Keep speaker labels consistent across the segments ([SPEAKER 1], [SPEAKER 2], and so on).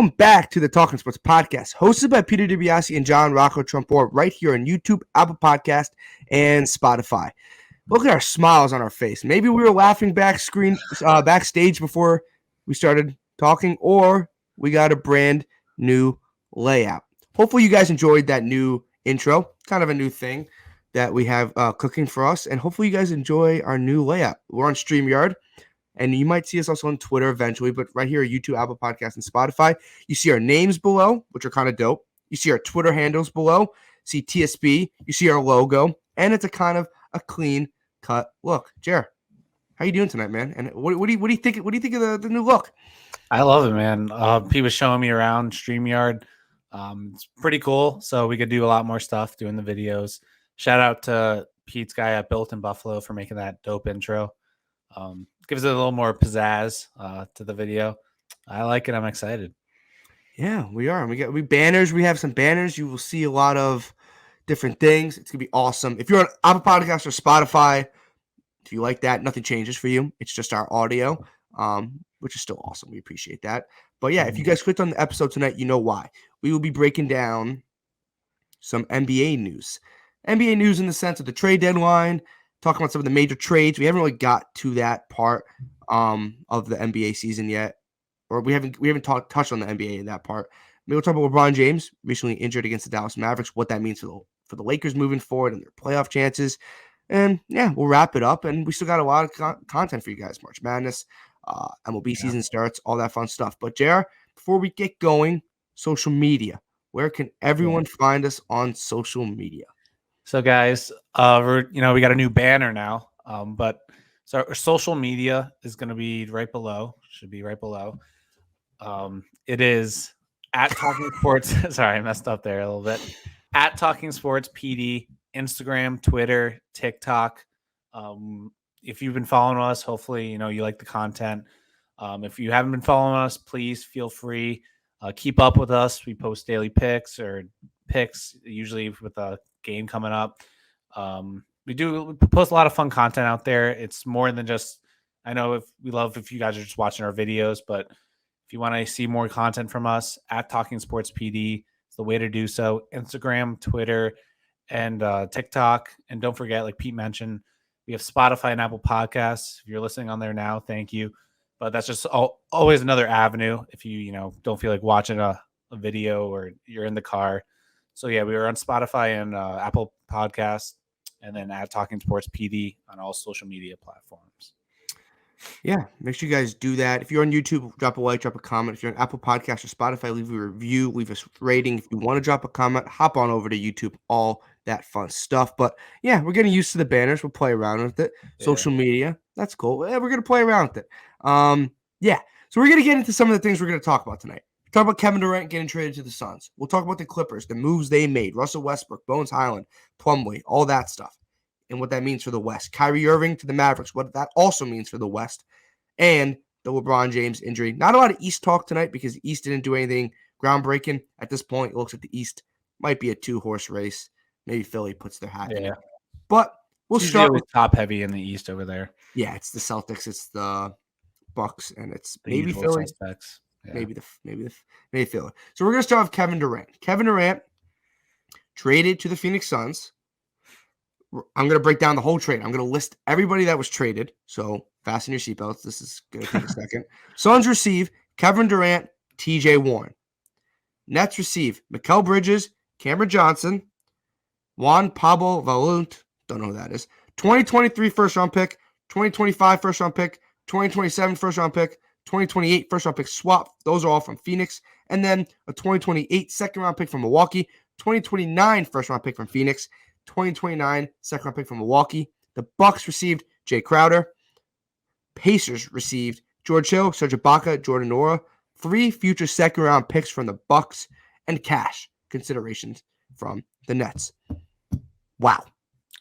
[SPEAKER 1] Welcome back to the Talking Sports Podcast, hosted by Peter DiBiasi and John Rocco Trumpbour, right here on YouTube, Apple Podcast, and Spotify. Look at our smiles on our face. Maybe we were laughing backstage before we started talking, or we got a brand new layout. Hopefully you guys enjoyed that new intro, kind of a new thing that we have cooking for us, and hopefully you guys enjoy our new layout. We're on StreamYard. And you might see us also on Twitter eventually, but right here, YouTube, Apple Podcasts, and Spotify. You see our names below, which are kind of dope. You see our Twitter handles below. See TSB. You see our logo, and it's a kind of a clean cut look. Jer, how you doing tonight, man? And what do you think? What do you think of the new look?
[SPEAKER 2] I love it, man. He was showing me around StreamYard. It's pretty cool. So we could do a lot more stuff doing the videos. Shout out to Pete's guy at Built in Buffalo for making that dope intro. Gives it a little more pizzazz to the video. I like it. I'm excited.
[SPEAKER 1] Yeah, we are. We banners. We have some banners. You will see a lot of different things. It's gonna be awesome. If you're on Apple Podcasts or Spotify, if you like that, nothing changes for you. It's just our audio, which is still awesome. We appreciate that. But yeah, if you guys clicked on the episode tonight, you know why. We will be breaking down some NBA news. NBA news in the sense of the trade deadline, talking about some of the major trades. We haven't really got to that part of the NBA season yet, or we haven't touched on the NBA in that part. Maybe we'll talk about LeBron James recently injured against the Dallas Mavericks, what that means for the Lakers moving forward and their playoff chances. And yeah, we'll wrap it up. And we still got a lot of content for you guys. March Madness, MLB season starts, all that fun stuff. But JR, before we get going, social media. Where can everyone find us on social media?
[SPEAKER 2] So guys, we got a new banner now, but so our social media is going to be right below. Should be right below. It is at Talking Sports. Sorry, I messed up there a little bit. At Talking Sports PD, Instagram, Twitter, TikTok. If you've been following us, hopefully you like the content. If you haven't been following us, please feel free. Keep up with us. We post daily picks usually with a game coming up. We post a lot of fun content out there. It's more than just, I know if you guys are just watching our videos, but if you want to see more content from us, at Talking Sports PD is the way to do so. Instagram, Twitter, and TikTok. And don't forget, like Pete mentioned, we have Spotify and Apple Podcasts. If you're listening on there now, thank you. But that's just always another avenue if you don't feel like watching a video or you're in the car. So yeah, we were on Spotify and Apple Podcasts, and then at Talking Sports PD on all social media platforms.
[SPEAKER 1] Yeah, make sure you guys do that. If you're on YouTube, drop a like, drop a comment. If you're on Apple Podcasts or Spotify, leave a review, leave a rating. If you want to drop a comment, hop on over to YouTube, all that fun stuff. But yeah, we're getting used to the banners. We'll play around with it. Yeah. Social media, that's cool. Yeah, we're going to play around with it. Yeah, so we're going to get into some of the things we're going to talk about tonight. Talk about Kevin Durant getting traded to the Suns. We'll talk about the Clippers, the moves they made, Russell Westbrook, Bones Highland, Plumlee, all that stuff, and what that means for the West. Kyrie Irving to the Mavericks, what that also means for the West, and the LeBron James injury. Not a lot of East talk tonight because the East didn't do anything groundbreaking. At this point, it looks like the East might be a two-horse race. Maybe Philly puts their hat in it. But we'll start with
[SPEAKER 2] top-heavy in the East over there.
[SPEAKER 1] Yeah, it's the Celtics, it's the Bucks, and it's maybe Philly.
[SPEAKER 2] Suspects. Yeah.
[SPEAKER 1] Maybe Philly. So we're going to start with Kevin Durant. Kevin Durant traded to the Phoenix Suns. I'm going to break down the whole trade. I'm going to list everybody that was traded. So fasten your seatbelts. This is going to take a second. Suns receive Kevin Durant, TJ Warren. Nets receive Mikal Bridges, Cameron Johnson, Juan Pablo Valunt. Don't know who that is. 2023 first-round pick, 2025 first-round pick, 2027 first-round pick, 2028 first-round pick swap. Those are all from Phoenix. And then a 2028 second-round pick from Milwaukee, 2029 first-round pick from Phoenix, 2029 second-round pick from Milwaukee. The Bucks received Jay Crowder. Pacers received George Hill, Serge Ibaka, Jordan Nwora. 3 future second-round picks from the Bucks and cash considerations from the Nets. Wow.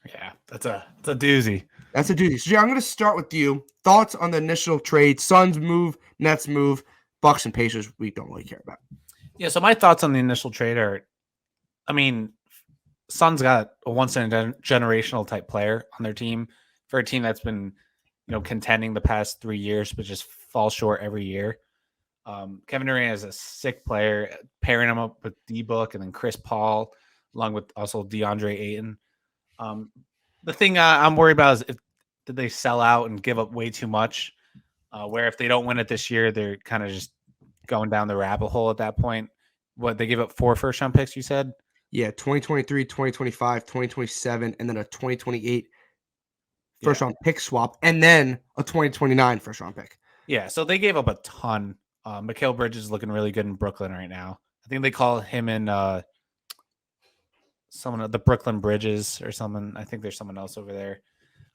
[SPEAKER 2] Yeah, that's a doozy.
[SPEAKER 1] That's a doozy. So, Jay, I'm going to start with you. Thoughts on the initial trade? Suns move, Nets move, Bucks and Pacers we don't really care about.
[SPEAKER 2] Yeah, so my thoughts on the initial trade are, Suns got a once-in-a-generational type player on their team for a team that's been, contending the past 3 years, but just falls short every year. Kevin Durant is a sick player, pairing him up with D-Book and then Chris Paul, along with also DeAndre Ayton. The thing I'm worried about is did they sell out and give up way too much? Where if they don't win it this year, they're kind of just going down the rabbit hole at that point. What, they give up 4 first-round picks, you said?
[SPEAKER 1] Yeah, 2023, 2025, 2027, and then a 2028 first-round pick swap, and then a 2029 first-round pick.
[SPEAKER 2] Yeah, so they gave up a ton. Mikal Bridges is looking really good in Brooklyn right now. I think they call him in someone of the Brooklyn Bridges or something. I think there's someone else over there.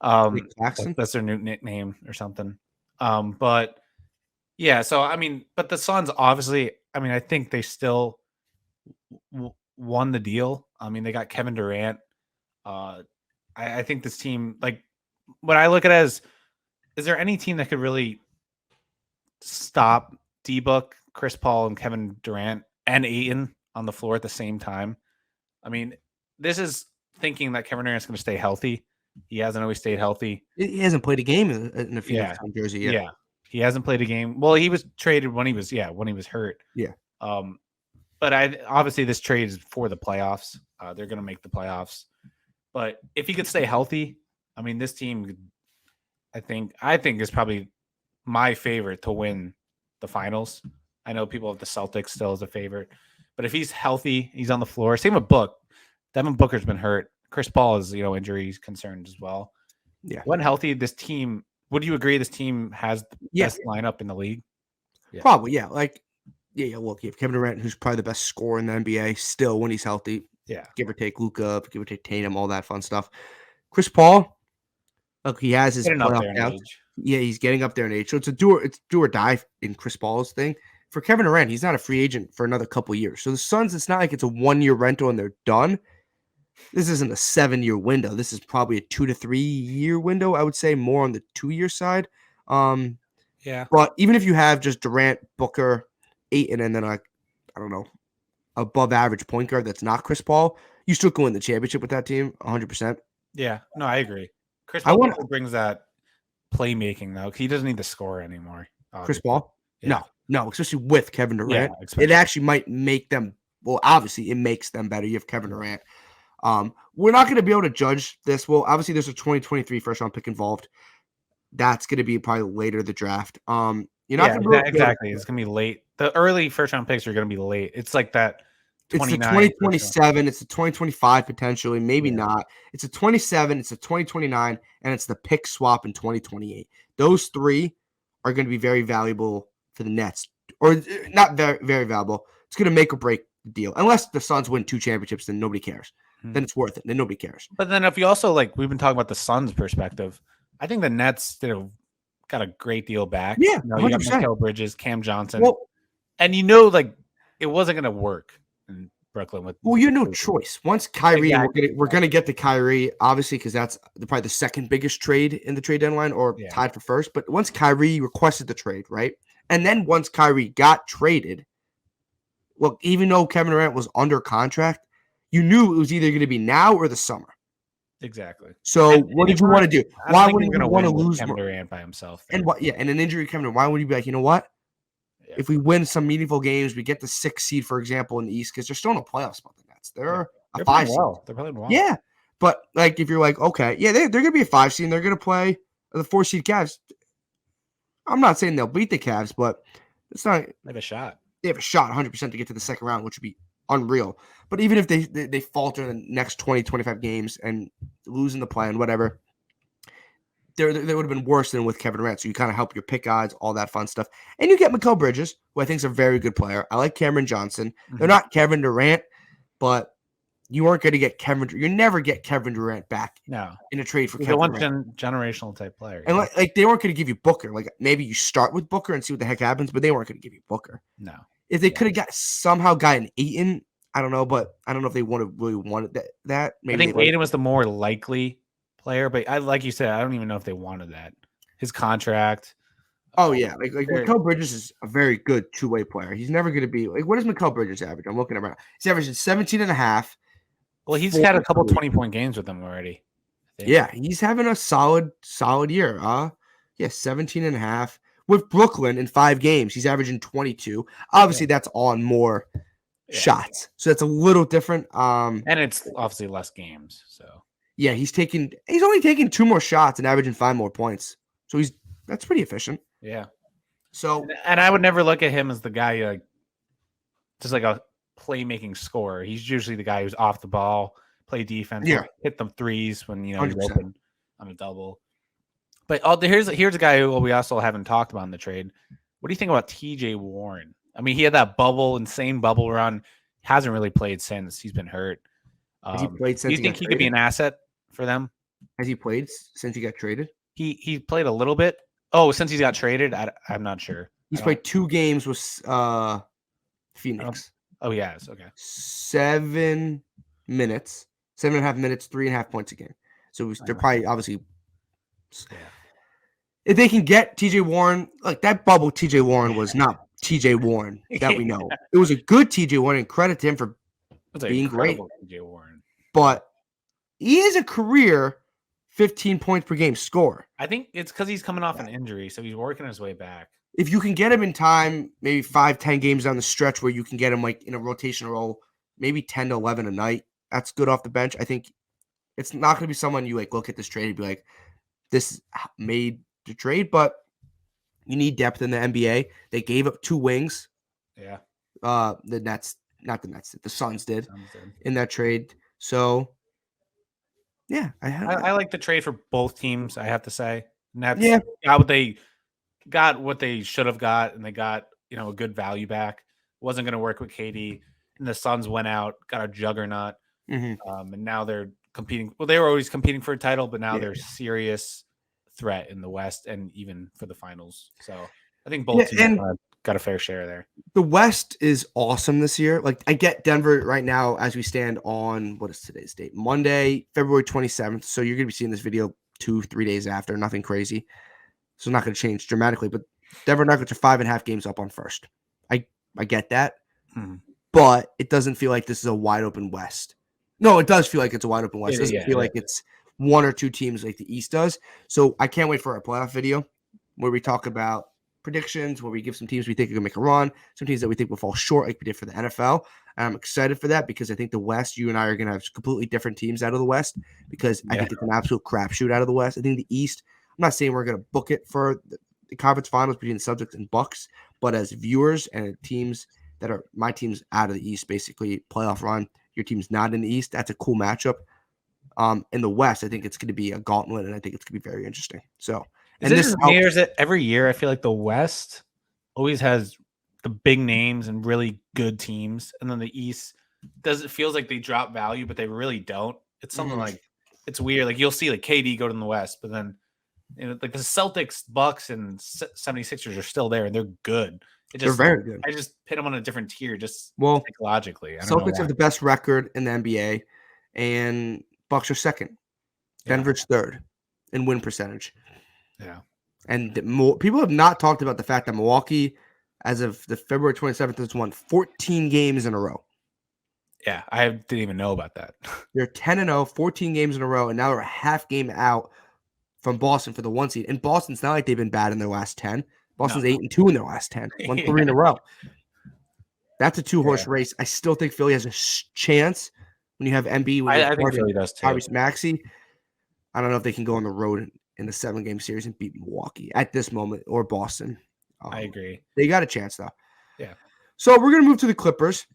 [SPEAKER 2] That's their new nickname or something. But yeah, so I mean, but the Suns obviously, I mean, I think they still won the deal. I mean, they got Kevin Durant. I think this team, like, what I look at as, is there any team that could really stop D-Book, Chris Paul, and Kevin Durant and Ayton on the floor at the same time? I mean, this is thinking that Kevin Durant's going to stay healthy. He hasn't always stayed healthy.
[SPEAKER 1] He hasn't played a game in a Phoenix jersey yet.
[SPEAKER 2] Yeah, he hasn't played a game. Well, he was traded when he was hurt.
[SPEAKER 1] Yeah.
[SPEAKER 2] But obviously this trade is for the playoffs. They're going to make the playoffs. But if he could stay healthy, I mean, this team, I think is probably my favorite to win the finals. I know people have the Celtics still as a favorite, but if he's healthy, he's on the floor. Same with Book. Devin Booker's been hurt. Chris Paul is, injury concerned as well.
[SPEAKER 1] Yeah.
[SPEAKER 2] When healthy, this team, would you agree this team has the best lineup in the league?
[SPEAKER 1] Yeah. Probably, yeah. Look, you have Kevin Durant, who's probably the best scorer in the NBA still when he's healthy.
[SPEAKER 2] Yeah.
[SPEAKER 1] Give or take Luka, give or take Tatum, all that fun stuff. Chris Paul, look, he has his playoff down. Yeah, he's getting up there in age. So it's do or die in Chris Paul's thing. For Kevin Durant, he's not a free agent for another couple years. So the Suns, it's not like it's a 1-year rental and they're done. This isn't a 7-year window. This is probably a 2 to 3 year window. I would say more on the 2-year side.
[SPEAKER 2] Yeah.
[SPEAKER 1] But even if you have just Durant, Booker, Ayton, and then above average point guard that's not Chris Paul, you still go win the championship with that team 100%.
[SPEAKER 2] Yeah, no, I agree. Chris Paul brings that playmaking though. He doesn't need to score anymore.
[SPEAKER 1] Obviously. Chris Paul? Yeah. No, especially with Kevin Durant. Yeah, it actually might make them, well, obviously it makes them better. You have Kevin Durant. We're not going to be able to judge this. Well, obviously there's a 2023 first round pick involved. That's going to be probably later the draft. You're not going to
[SPEAKER 2] exactly. It's going to be late. The early first round picks are going to be late. It's like that.
[SPEAKER 1] It's the 2027. It's the 2025 potentially, maybe not. It's a 27. It's a 2029, and it's the pick swap in 2028. Those three are going to be very valuable for the Nets, or not very, very valuable. It's going to make or break the deal. Unless the Suns win 2 championships, then nobody cares. Then it's worth it. Then nobody cares.
[SPEAKER 2] But then if you also we've been talking about the Suns' perspective, I think the Nets got a great deal back.
[SPEAKER 1] Yeah,
[SPEAKER 2] you got Mikal Bridges, Cam Johnson, and it wasn't going to work in Brooklyn with.
[SPEAKER 1] Well, you had no choice. Once Kyrie, we're going to get to Kyrie, obviously, because that's probably the second biggest trade in the trade deadline, or tied for first. But once Kyrie requested the trade, right, and then once Kyrie got traded, look, even though Kevin Durant was under contract, you knew it was either going to be now or the summer.
[SPEAKER 2] Exactly.
[SPEAKER 1] So what did you want to do? Why would you want to lose
[SPEAKER 2] Kevin Durant by himself?
[SPEAKER 1] And and an injury Kevin Durant, why would you be like, you know what? Yeah. If we win some meaningful games, we get the 6th seed, for example, in the East, because they're still in a playoff spot. The Nets, they're a 5 seed.
[SPEAKER 2] They're playing well.
[SPEAKER 1] Yeah, but if you're like, okay, they're going to be a 5 seed, and they're going to play the 4 seed Cavs. I'm not saying they'll beat the Cavs, but it's not.
[SPEAKER 2] They have a shot.
[SPEAKER 1] They have a shot 100% to get to the second round, which would be unreal. But even if they falter in the next 20, 25 games and lose in the play and whatever, they would have been worse than with Kevin Durant. So you kind of help your pick odds, all that fun stuff. And you get Mikal Bridges, who I think is a very good player. I like Cameron Johnson. Mm-hmm. They're not Kevin Durant, but you aren't going to get you never get Kevin Durant back in a trade for Kevin Durant.
[SPEAKER 2] Generational type player.
[SPEAKER 1] And they weren't going to give you Booker. Maybe you start with Booker and see what the heck happens, but they weren't going to give you Booker.
[SPEAKER 2] No.
[SPEAKER 1] If they could have somehow gotten Ayton, I don't know, but I don't know if they really wanted that. Maybe
[SPEAKER 2] I think Ayton was the more likely player, but like you said, I don't even know if they wanted that. His contract.
[SPEAKER 1] Oh yeah, Mikal Bridges is a very good 2-way player. He's never going to be what is Mikal Bridges average? I'm looking around. He's averaging 17.5.
[SPEAKER 2] Well, he's had a couple 20-point games with them already.
[SPEAKER 1] Yeah, he's having a solid year. 17.5. with Brooklyn in 5 games. He's averaging 22. Obviously, that's on more shots, so that's a little different.
[SPEAKER 2] And it's obviously less games, so
[SPEAKER 1] yeah, he's only taking 2 more shots and averaging 5 more points. So that's pretty efficient.
[SPEAKER 2] Yeah.
[SPEAKER 1] So
[SPEAKER 2] and I would never look at him as the guy just like a playmaking scorer. He's usually the guy who's off the ball, play defense, hit them threes when you're open on a double. But here's a guy who we also haven't talked about in the trade. What do you think about TJ Warren? I mean, he had that insane bubble run. Hasn't really played since. He's been hurt.
[SPEAKER 1] Has he played since?
[SPEAKER 2] Do you think he could be an asset for them?
[SPEAKER 1] Has he played since he got traded?
[SPEAKER 2] He played a little bit. Oh, since he got traded, I'm not sure.
[SPEAKER 1] He's played 2 games with Phoenix.
[SPEAKER 2] Oh, yeah. Okay.
[SPEAKER 1] 7 minutes, 7.5 minutes, 3.5 points a game. So they're probably obviously. Yeah. If they can get TJ Warren, like that bubble, TJ Warren was not TJ Warren that we know. It was a good TJ Warren, and credit to him for being great.
[SPEAKER 2] TJ Warren.
[SPEAKER 1] But he is a career 15 points per game scorer.
[SPEAKER 2] I think it's because he's coming off an injury, so he's working his way back.
[SPEAKER 1] If you can get him in time, maybe 5-10 games down the stretch where you can get him like in a rotation role, maybe 10 to 11 a night, that's good off the bench. I think it's not going to be someone you like look at this trade and be like, this made the trade, but you need depth in the NBA. They gave up 2 wings.
[SPEAKER 2] Yeah.
[SPEAKER 1] The Nets, not the Nets, the Suns did in that trade. So, yeah.
[SPEAKER 2] I like the trade for both teams, I have to say. Nets got what they should have got, and they got, a good value back. Wasn't going to work with KD, and the Suns went out, got a juggernaut, and now they're competing. Well, they were always competing for a title, but now they're a serious threat in the West and even for the finals. So I think both teams got a fair share there.
[SPEAKER 1] The West is awesome this year. Like, I get Denver right now as we stand on, what is today's date? Monday, February 27th. So you're going to be seeing this video 2-3 days after. Nothing crazy. So not going to change dramatically. But Denver Nuggets are 5.5 games up on first. I get that. But it doesn't feel like this is a wide open West. No, it does feel like it's a wide open West. It doesn't feel like it's 1 or 2 teams like the East does. So I can't wait for our playoff video where we talk about predictions, where we give some teams we think are going to make a run, some teams that we think will fall short like we did for the NFL. And I'm excited for that because I think the West, you and I are going to have completely different teams out of the West because I think it's an absolute crapshoot out of the West. I think the East, I'm not saying we're going to book it for the conference finals between the Celtics and Bucks, but as viewers and teams that are my teams out of the East, basically playoff run, your team's not in the East, that's a cool matchup. In the West, I think it's going to be a gauntlet, and I think it's going to be very interesting. So,
[SPEAKER 2] is it every year? I feel like the West always has the big names and really good teams, and then the East it feels like they drop value, but they really don't. It's something like it's weird. Like you'll see like KD go to the West, but then like the Celtics, Bucks, and 76ers are still there, and they're good.
[SPEAKER 1] They're very good.
[SPEAKER 2] I just put them on a different tier, just psychologically.
[SPEAKER 1] Celtics have the best record in the NBA, and Bucks are second. Denver's third in win percentage.
[SPEAKER 2] Yeah.
[SPEAKER 1] And people have not talked about the fact that Milwaukee, as of the February 27th, has won 14 games in a row.
[SPEAKER 2] Yeah, I didn't even know about that.
[SPEAKER 1] They're 10-0, 14 games in a row, and now they're a half game out from Boston for the 1 seed. And Boston's not like they've been bad in their last 10. Boston's 8-2 in their last 10. Won 3 in a row. That's a 2-horse race. I still think Philly has a chance when you have MB.
[SPEAKER 2] I think Philly does too.
[SPEAKER 1] Tyrese Maxey. I don't know if they can go on the road in the 7-game series and beat Milwaukee at this moment or Boston.
[SPEAKER 2] I agree.
[SPEAKER 1] They got a chance, though.
[SPEAKER 2] Yeah.
[SPEAKER 1] So we're going to move to the Clippers.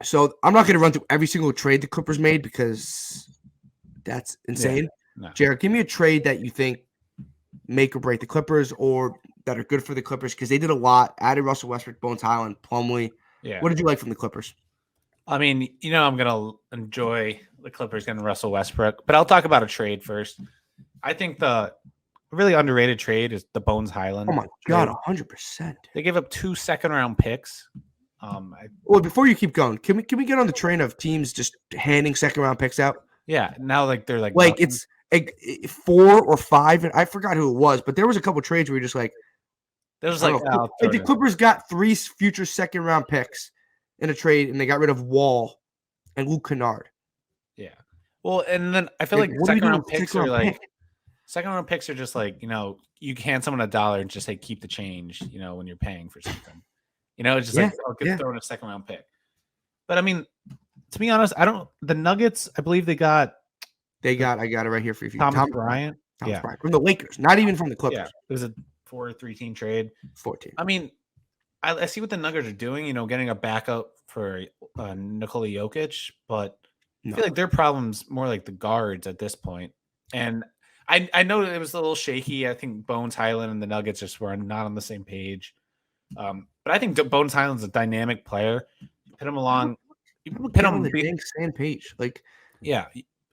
[SPEAKER 1] So I'm not going to run through every single trade the Clippers made because that's insane.
[SPEAKER 2] Yeah. No.
[SPEAKER 1] Jared, give me a trade that you think make or break the Clippers or that are good for the Clippers because they did a lot. Added Russell Westbrook, Bones Highland, Plumlee.
[SPEAKER 2] Yeah.
[SPEAKER 1] What did you like from the Clippers?
[SPEAKER 2] I mean, I'm going to enjoy the Clippers getting Russell Westbrook, but I'll talk about a trade first. I think the really underrated trade is the Bones Highland.
[SPEAKER 1] Oh, my God, 100%.
[SPEAKER 2] They gave up 2 second-round picks.
[SPEAKER 1] Well, before you keep going, can we get on the train of teams just handing second-round picks out?
[SPEAKER 2] Yeah, now they're like
[SPEAKER 1] it's like 4 or 5, and I forgot who it was, but there was a couple trades where you're just like,
[SPEAKER 2] there was like
[SPEAKER 1] the Clippers got 3 future second-round picks in a trade, and they got rid of Wall and Luke Kennard.
[SPEAKER 2] Yeah. Well, and then I feel like second-round picks are like Second round picks are just like, you hand someone $1 and just say keep the change, when you're paying for something. It's just like, throw in a second round pick. But I mean, to be honest, the Nuggets, I believe I got
[SPEAKER 1] it right here for you.
[SPEAKER 2] Thomas Bryant.
[SPEAKER 1] Thomas Bryant from the Lakers, not even from the Clippers.
[SPEAKER 2] Yeah, it was a 4-3 team trade.
[SPEAKER 1] 14.
[SPEAKER 2] I mean, I see what the Nuggets are doing, getting a backup for Nikola Jokic, but I feel like their problem's more like the guards at this point. And I know it was a little shaky. I think Bones Highland and the Nuggets just were not on the same page. But I think Bones Highland's a dynamic player. You put him along. You put him on
[SPEAKER 1] the same page. Like,
[SPEAKER 2] yeah,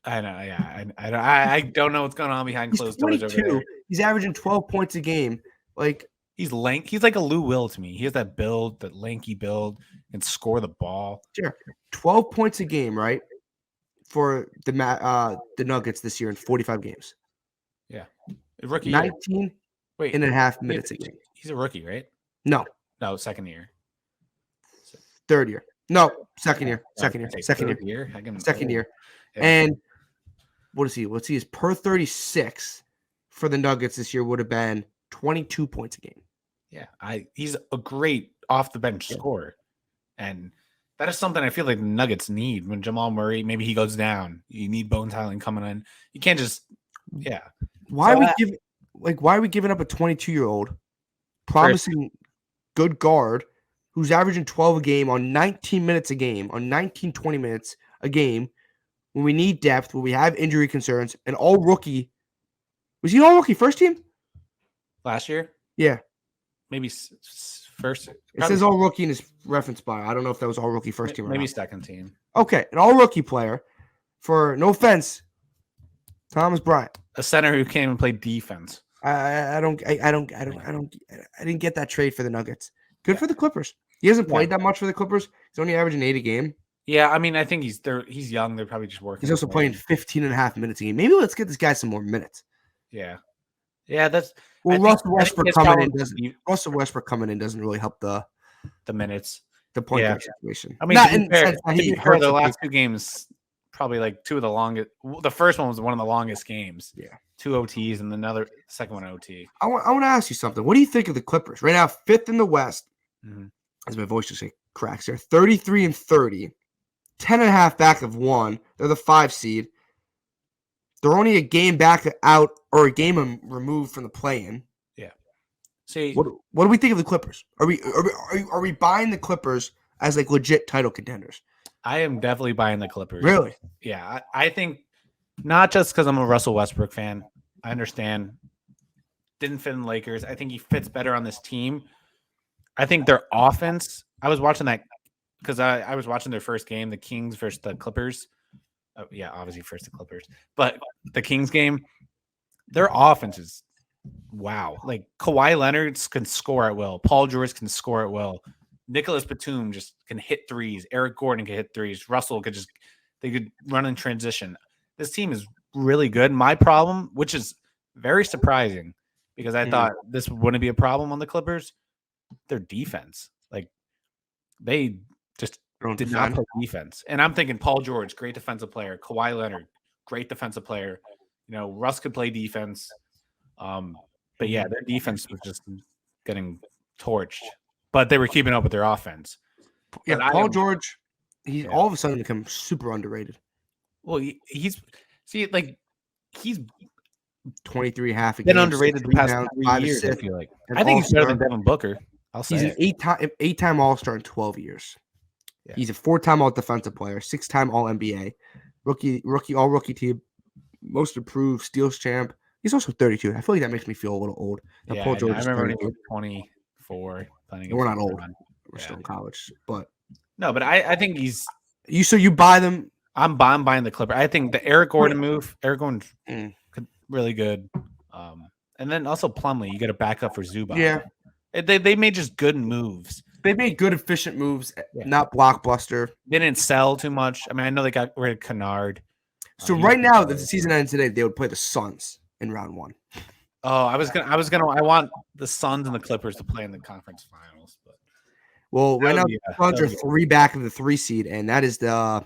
[SPEAKER 2] I know. Yeah, I don't know what's going on behind closed doors over there.
[SPEAKER 1] He's averaging 12 points a game. Like,
[SPEAKER 2] he's like a Lou Will to me. He has that build, that lanky build, and score the ball.
[SPEAKER 1] Sure, 12 points a game, right? For the Nuggets this year in 45 games.
[SPEAKER 2] Yeah, rookie
[SPEAKER 1] 19 and a half minutes a game.
[SPEAKER 2] He's a rookie, right?
[SPEAKER 1] No,
[SPEAKER 2] second year.
[SPEAKER 1] Third year. No, second year. Second year.
[SPEAKER 2] Second
[SPEAKER 1] year. Yeah. And what is he? Let's see. His per 36 for the Nuggets this year would have been 22 points a game.
[SPEAKER 2] Yeah, he's a great off the bench scorer, and that is something I feel like the Nuggets need when Jamal Murray maybe he goes down. You need Bones Highland coming in. You can't just
[SPEAKER 1] Why are we giving up a 22-year-old promising good guard who's averaging 12 a game on 19 minutes a game, on 19, 20 minutes a game when we need depth, when we have injury concerns, and all rookie? Was he all rookie first team?
[SPEAKER 2] Last year?
[SPEAKER 1] Yeah.
[SPEAKER 2] Maybe first.
[SPEAKER 1] It says all rookie in his reference bio. I don't know if that was all rookie first team or
[SPEAKER 2] maybe
[SPEAKER 1] not.
[SPEAKER 2] Second team.
[SPEAKER 1] Okay, an all rookie player for, no offense, Thomas Bryant.
[SPEAKER 2] A center who came and played defense.
[SPEAKER 1] I didn't get that trade for the Nuggets. Good for the Clippers. He hasn't played that much for the Clippers. He's only averaging 8 a game.
[SPEAKER 2] Yeah, I mean, I think he's young. They're probably just working.
[SPEAKER 1] He's also playing 15 and a half minutes a game. Maybe let's get this guy some more minutes.
[SPEAKER 2] Yeah. Yeah, that's
[SPEAKER 1] Russell Westbrook coming in doesn't really help the
[SPEAKER 2] minutes.
[SPEAKER 1] The point guard situation.
[SPEAKER 2] I mean, the last two games, probably like two of the longest. The first one was one of the longest games.
[SPEAKER 1] Yeah. 2
[SPEAKER 2] OTs and second one OT.
[SPEAKER 1] I want to ask you something. What do you think of the Clippers right now? 5th in the West.
[SPEAKER 2] Mm-hmm.
[SPEAKER 1] As my voice just cracks there. 33 and 30. 10 and a half back of 1. They're the 5 seed. They're only a game back out or a game removed from the play-in.
[SPEAKER 2] Yeah. See,
[SPEAKER 1] what do we think of the Clippers? Are we buying the Clippers as like legit title contenders?
[SPEAKER 2] I am definitely buying the Clippers.
[SPEAKER 1] Really?
[SPEAKER 2] Yeah. I think not just because I'm a Russell Westbrook fan. I understand. Didn't fit in the Lakers. I think he fits better on this team. I think their offense. I was watching that because I was watching their first game, the Kings versus the Clippers. Oh, yeah, obviously first the Clippers, but the Kings game, their offense is wow. Like Kawhi Leonard can score at will. Paul George can score at will. Nicholas Batum just can hit threes. Eric Gordon can hit threes. Russell they could run in transition. This team is really good. My problem, which is very surprising because I thought this wouldn't be a problem on the Clippers, their defense. Like they just did not play defense. And I'm thinking Paul George, great defensive player. Kawhi Leonard, great defensive player. Russ could play defense. But yeah, their defense was just getting torched. But they were keeping up with their offense.
[SPEAKER 1] Yeah, but Paul George, he's all of a sudden become super underrated.
[SPEAKER 2] Well, he's
[SPEAKER 1] 23 half a
[SPEAKER 2] game. Been underrated the past 3 years, I feel like. I think he's better than Devin Booker. I'll say
[SPEAKER 1] he's an eight-time All-Star in 12 years. Yeah. He's a 4-time All-Defensive player, 6-time All-NBA, rookie, all-rookie team, most improved, steals champ. He's also 32. I feel like that makes me feel a little old.
[SPEAKER 2] Yeah, Paul George I remember when he was 24.
[SPEAKER 1] We're not old. We're still in college. But
[SPEAKER 2] no, but I think he's
[SPEAKER 1] – So you buy them –
[SPEAKER 2] I'm buying the Clipper. I think the Eric Gordon move, Eric Gordon's really good. And then also Plumlee, you got to back up for Zubac.
[SPEAKER 1] Yeah.
[SPEAKER 2] They made just good moves.
[SPEAKER 1] They made good, efficient moves, not blockbuster.
[SPEAKER 2] They didn't sell too much. I mean, I know they got rid of Kennard.
[SPEAKER 1] So right now, the season ends today, they would play the Suns in round 1.
[SPEAKER 2] Oh, I want the Suns and the Clippers to play in the conference finals. But
[SPEAKER 1] right now, the Suns are 3 back of the 3 seed, and that is the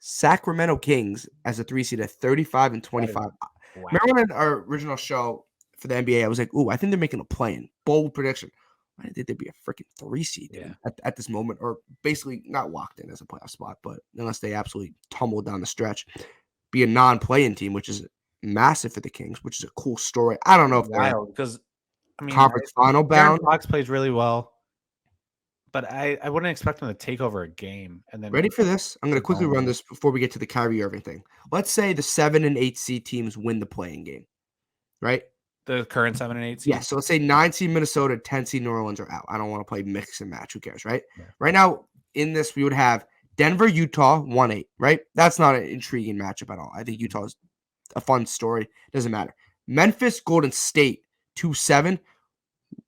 [SPEAKER 1] Sacramento Kings as a 3 seed at 35 and 25.
[SPEAKER 2] Wow.
[SPEAKER 1] Remember when in our original show for the NBA, I was like, "Ooh, I think they're making a play-in." Bold prediction. I didn't think they'd be a freaking 3 seed dude, at this moment, or basically not locked in as a playoff spot, but unless they absolutely tumble down the stretch, be a non-play-in team, which is massive for the Kings, which is a cool story. I don't know if they're
[SPEAKER 2] Wild because I mean,
[SPEAKER 1] conference final
[SPEAKER 2] Aaron
[SPEAKER 1] bound.
[SPEAKER 2] Fox plays really well, but I wouldn't expect him to take over a game and then
[SPEAKER 1] Ready for this? I'm going to quickly run
[SPEAKER 2] dominate.
[SPEAKER 1] this before we get to the Kyrie Irving thing. Let's say the 7 and 8 seed teams win the playing game, right?
[SPEAKER 2] The current 7 and 8 seed.
[SPEAKER 1] Yes. So let's say 9 seed Minnesota, 10 seed New Orleans are out. I don't want to play mix and match. Who cares, right?
[SPEAKER 2] Yeah.
[SPEAKER 1] Right now, in this, we would have Denver, Utah, 1-8, right? That's not an intriguing matchup at all. I think Utah is a fun story. Doesn't matter. Memphis, Golden State, 2-7.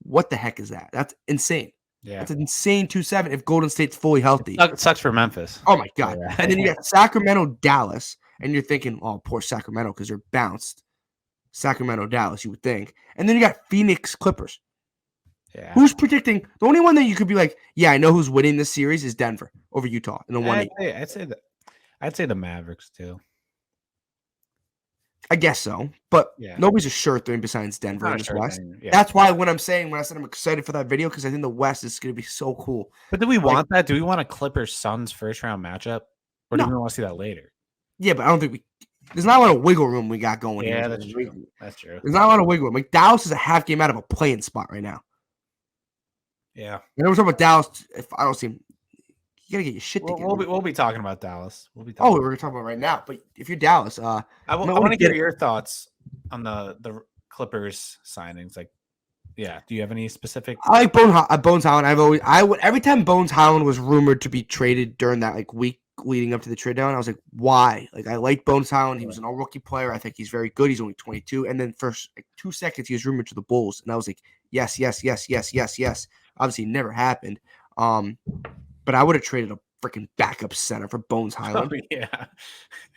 [SPEAKER 1] What the heck is that? That's insane.
[SPEAKER 2] Yeah.
[SPEAKER 1] That's an insane 2-7 if Golden State's fully healthy.
[SPEAKER 2] It sucks for Memphis.
[SPEAKER 1] Oh, my God.
[SPEAKER 2] Yeah.
[SPEAKER 1] And then you got Sacramento, Dallas, and you're thinking, oh, poor Sacramento because they're bounced. Sacramento, Dallas, you would think. And then you got Phoenix, Clippers.
[SPEAKER 2] Yeah.
[SPEAKER 1] Who's predicting? The only one that you could be like, yeah, I know who's winning this series is Denver over Utah in the 1-8.
[SPEAKER 2] I'd say the Mavericks too.
[SPEAKER 1] I guess so, but
[SPEAKER 2] Yeah.
[SPEAKER 1] nobody's a sure thing besides Denver in
[SPEAKER 2] Not a
[SPEAKER 1] this
[SPEAKER 2] sure
[SPEAKER 1] West.
[SPEAKER 2] thing, yeah.
[SPEAKER 1] That's why when I said I'm excited for that video because I think the West is going to be so cool.
[SPEAKER 2] But do we want that? Do we want a Clippers Suns first round matchup, or do
[SPEAKER 1] No.
[SPEAKER 2] we want to see that later?
[SPEAKER 1] Yeah, but I don't think there's not a lot of wiggle room we got going.
[SPEAKER 2] Yeah,
[SPEAKER 1] here.
[SPEAKER 2] that's true. That's true.
[SPEAKER 1] There's not a lot of wiggle room. Like Dallas is a half game out of a play-in spot right now.
[SPEAKER 2] Yeah.
[SPEAKER 1] And we're talking about Dallas. If I don't see him, you gotta get your shit together.
[SPEAKER 2] We'll be talking about Dallas. We're
[SPEAKER 1] we're gonna talk about right now. But if you're Dallas,
[SPEAKER 2] I want to hear your thoughts on the Clippers signings. Like, yeah, do you have any specific?
[SPEAKER 1] I like Bones Highland. Every time Bones Highland was rumored to be traded during that like week leading up to the trade deadline, I was like, why? Like, I like Bones Highland. He was an all-rookie player. I think he's very good. He's only 22. And then first like 2 seconds, he was rumored to the Bulls, and I was like, yes. Obviously, it never happened. But I would have traded a freaking backup center for Bones Highland.
[SPEAKER 2] Oh, yeah.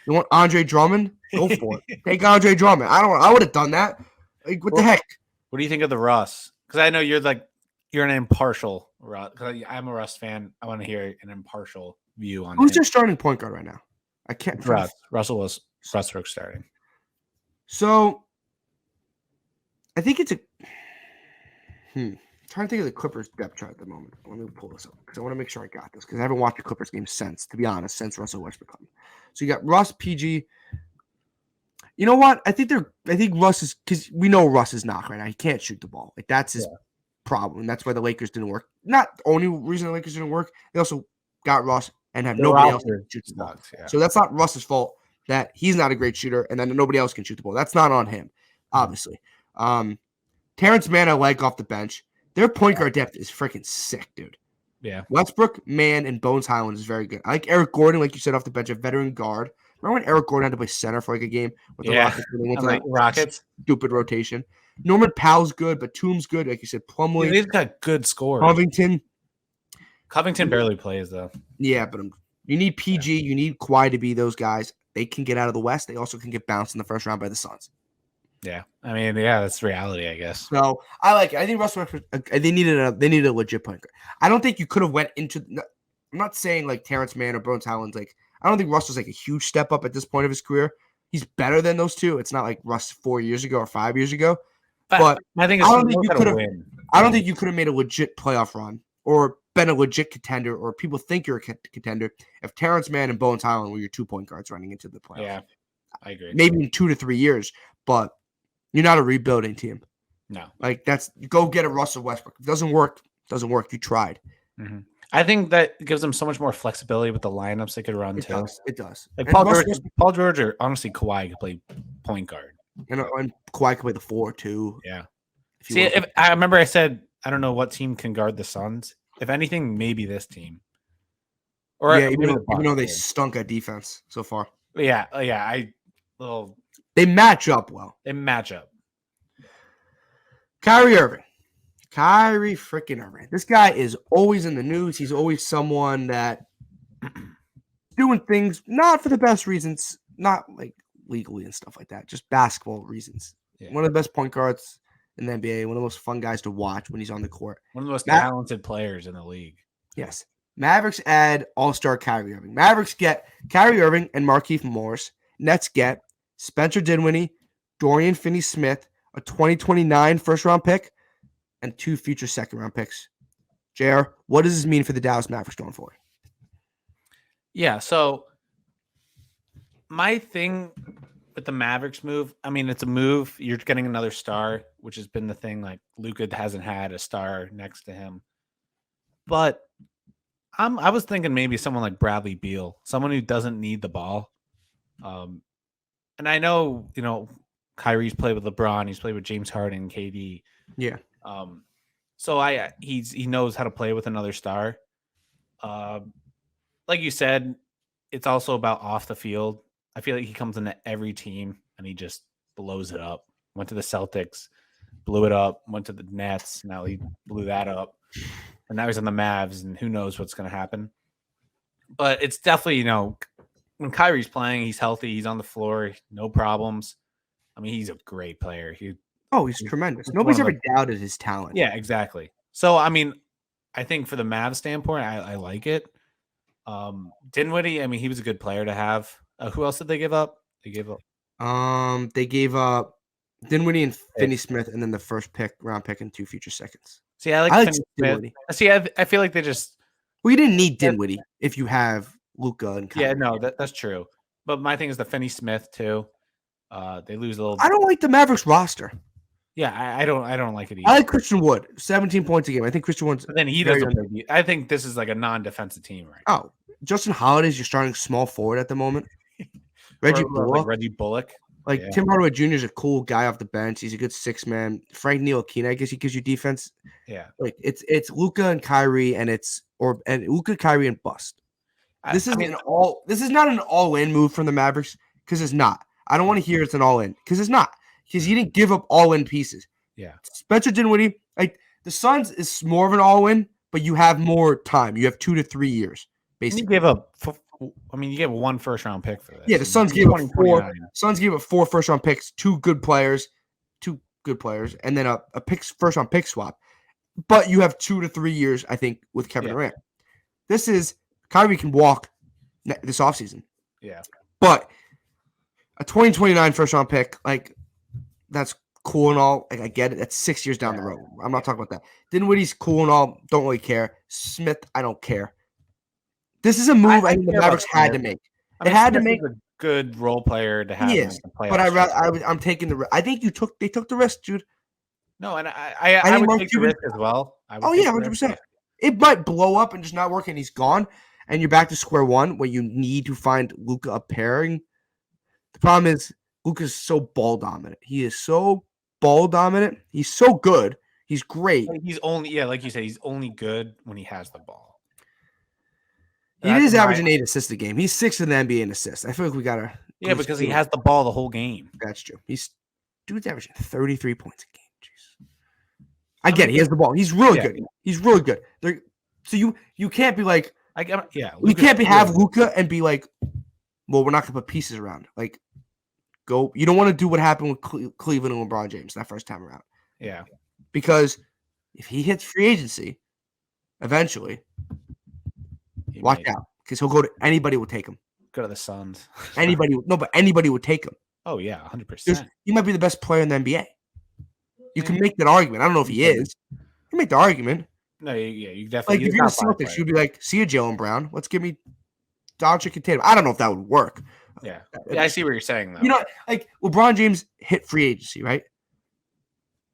[SPEAKER 1] You want Andre Drummond? Go for it. Take Andre Drummond. I would have done that. Like, what the heck?
[SPEAKER 2] What do you think of the Russ? Because I know you're an impartial Russ. Because I'm a Russ fan. I want to hear an impartial view on
[SPEAKER 1] Who's
[SPEAKER 2] him.
[SPEAKER 1] their starting point guard right now? I can't.
[SPEAKER 2] Russell Westbrook starting.
[SPEAKER 1] So, I think it's a. Trying to think of the Clippers depth chart at the moment. Let me pull this up because I want to make sure I got this because I haven't watched the Clippers game since, to be honest, since Russell Westbrook coming. So you got Russ, PG. You know what? I think Russ is because we know Russ is not right now. He can't shoot the ball. Like that's his problem, and that's why the Lakers didn't work. Not the only reason the Lakers didn't work. They also got Russ and have nobody else to shoot the ball.
[SPEAKER 2] Yeah.
[SPEAKER 1] So that's not Russ's fault that he's not a great shooter, and then nobody else can shoot the ball. That's not on him, obviously. Terrence Mann, I like off the bench. Their point guard depth is freaking sick, dude.
[SPEAKER 2] Yeah.
[SPEAKER 1] Westbrook, Mann, and Bones Highland is very good. I like Eric Gordon, like you said, off the bench, a veteran guard. Remember when Eric Gordon had to play center for like a game with the Rockets? When they went to that
[SPEAKER 2] Rockets.
[SPEAKER 1] Stupid rotation. Norman Powell's good, but Batum's good. Like you said, Plumlee.
[SPEAKER 2] They've got good scores.
[SPEAKER 1] Covington
[SPEAKER 2] barely plays, though.
[SPEAKER 1] Yeah, but you need PG. You need Kawhi to be those guys. They can get out of the West. They also can get bounced in the first round by the Suns.
[SPEAKER 2] Yeah, I mean, that's reality, I guess.
[SPEAKER 1] So I like it. I think Russell Westbrook. They needed a legit point guard. I don't think you could have went into. I'm not saying like Terrence Mann or Bones Highland's like. I don't think Russell's like a huge step up at this point of his career. He's better than those two. It's not like Russ 4 years ago or 5 years ago. But
[SPEAKER 2] I think
[SPEAKER 1] I don't think you could have. I don't think you could have made a legit playoff run or been a legit contender, or people think you're a contender if Terrence Mann and Bones Highland were your 2 point guards running into the playoffs.
[SPEAKER 2] Yeah, I agree.
[SPEAKER 1] Maybe in 2 to 3 years, but you're not a rebuilding team.
[SPEAKER 2] No,
[SPEAKER 1] like go get a Russell Westbrook. If it doesn't work. You tried.
[SPEAKER 2] Mm-hmm. I think that gives them so much more flexibility with the lineups they could run too.
[SPEAKER 1] It does.
[SPEAKER 2] Like Paul George, or honestly Kawhi could play point guard,
[SPEAKER 1] and Kawhi could play the 4 too.
[SPEAKER 2] Yeah. If I remember, I said I don't know what team can guard the Suns. If anything, maybe this team. Or
[SPEAKER 1] even though they stunk at defense so far.
[SPEAKER 2] Yeah.
[SPEAKER 1] They match up well. Kyrie Irving. Kyrie freaking Irving. This guy is always in the news. He's always someone that doing things not for the best reasons, not like legally and stuff like that, just basketball reasons. Yeah. One of the best point guards in the NBA, one of the most fun guys to watch when he's on the court.
[SPEAKER 2] One of the most talented players in the league.
[SPEAKER 1] Yes. Mavericks add all-star Kyrie Irving. Mavericks get Kyrie Irving and Markieff Morris. Nets get Spencer Dinwiddie, Dorian Finney-Smith, a 2029 first-round pick, and 2 future second-round picks. JR, what does this mean for the Dallas Mavericks going forward?
[SPEAKER 2] Yeah, so my thing with the Mavericks move, I mean, it's a move. You're getting another star, which has been the thing. Like Luka hasn't had a star next to him, but I was thinking maybe someone like Bradley Beal, someone who doesn't need the ball. And I know, Kyrie's played with LeBron, he's played with James Harden, KD.
[SPEAKER 1] Yeah.
[SPEAKER 2] So he knows how to play with another star. Like you said, it's also about off the field. I feel like he comes into every team and he just blows it up. Went to the Celtics, blew it up. Went to the Nets. Now he blew that up. And now he's on the Mavs, and who knows what's going to happen. But it's definitely, when Kyrie's playing, he's healthy. He's on the floor. No problems. I mean, he's a great player. He's
[SPEAKER 1] tremendous. Nobody's ever doubted his talent.
[SPEAKER 2] Yeah, exactly. So, I mean, I think for the Mavs standpoint, I like it. Dinwiddie, I mean, he was a good player to have. Who else did they give up? They gave
[SPEAKER 1] up Dinwiddie and Finney-Smith, and then the first round pick and 2 future seconds.
[SPEAKER 2] See, I like Dinwiddie. See, I feel like they just.
[SPEAKER 1] Well, you didn't need Dinwiddie if you have Luka and Kyrie.
[SPEAKER 2] Yeah, no, that's true. But my thing is the Finney-Smith too. They lose a little.
[SPEAKER 1] I don't like the Mavericks roster.
[SPEAKER 2] Yeah, I don't like it either.
[SPEAKER 1] I like Christian Wood, 17 points a game. I think Christian Wood's.
[SPEAKER 2] But then he doesn't. I think this is like a non-defensive team, right?
[SPEAKER 1] Oh, Justin Holiday's your starting small forward at the moment. Reggie
[SPEAKER 2] Bullock.
[SPEAKER 1] Tim Hardaway Jr. is a cool guy off the bench. He's a good 6-man. Frank Ntilikina, I guess he gives you defense.
[SPEAKER 2] Yeah.
[SPEAKER 1] It's Luka and Kyrie, and Luka, Kyrie, and bust. This is not an all-in move from the Mavericks, because it's not. I don't want to hear it's an all-in, because it's not. Because you didn't give up all-in pieces.
[SPEAKER 2] Yeah.
[SPEAKER 1] Spencer Dinwiddie, the Suns is more of an all-in, but you have more time. You have 2 to 3 years, basically.
[SPEAKER 2] You gave up. You gave 1 first-round pick for this.
[SPEAKER 1] Yeah, the Suns gave up 4. Suns gave up 4 first-round picks, 2 good players, and then a first-round pick swap. But you have 2 to 3 years, I think, with Kevin Durant. This is Kyrie can walk this offseason.
[SPEAKER 2] Yeah.
[SPEAKER 1] But a 2029 first-round pick, that's cool and all. I get it. That's 6 years down the road. I'm not talking about that. Dinwiddie's cool and all. Don't really care. Smith, I don't care. This is a move I think the Mavericks had to make. It had to make
[SPEAKER 2] a good role player to have.
[SPEAKER 1] Yes, but I'm taking the risk. I think they took the risk, dude.
[SPEAKER 2] No, and I would take the risk as well.
[SPEAKER 1] 100%. It might blow up and just not work, and he's gone, and you're back to square one where you need to find Luka a pairing. The problem is Luka's so ball dominant. He is so ball dominant. He's so good. He's great.
[SPEAKER 2] He's only like you said, he's only good when he has the ball.
[SPEAKER 1] He is averaging 8 assists a game. He's 6th in the NBA in assists. I feel like we gotta.
[SPEAKER 2] Yeah, because he has the ball the whole game.
[SPEAKER 1] That's true. Dude's averaging 33 points a game. Jeez. I get it. He has the ball. He's really good. He's really good. So you can't be like. You can't have Luka and be like, well, we're not gonna put pieces around. Go. You don't want to do what happened with Cleveland and LeBron James that first time around.
[SPEAKER 2] Yeah.
[SPEAKER 1] Because if he hits free agency, eventually. Watch out, because he'll go to anybody will take him.
[SPEAKER 2] Go to the Suns.
[SPEAKER 1] But anybody would take him.
[SPEAKER 2] Oh yeah, 100%.
[SPEAKER 1] He might be the best player in the NBA. You can make that argument. I don't know if he is. You can make the argument.
[SPEAKER 2] No, you definitely.
[SPEAKER 1] If you're the Celtics, you'd be like, "See you, Jaylen Brown. Let's give me Doncic and Tatum." I don't know if that would work.
[SPEAKER 2] Yeah, I see what you're saying though.
[SPEAKER 1] LeBron James hit free agency, right?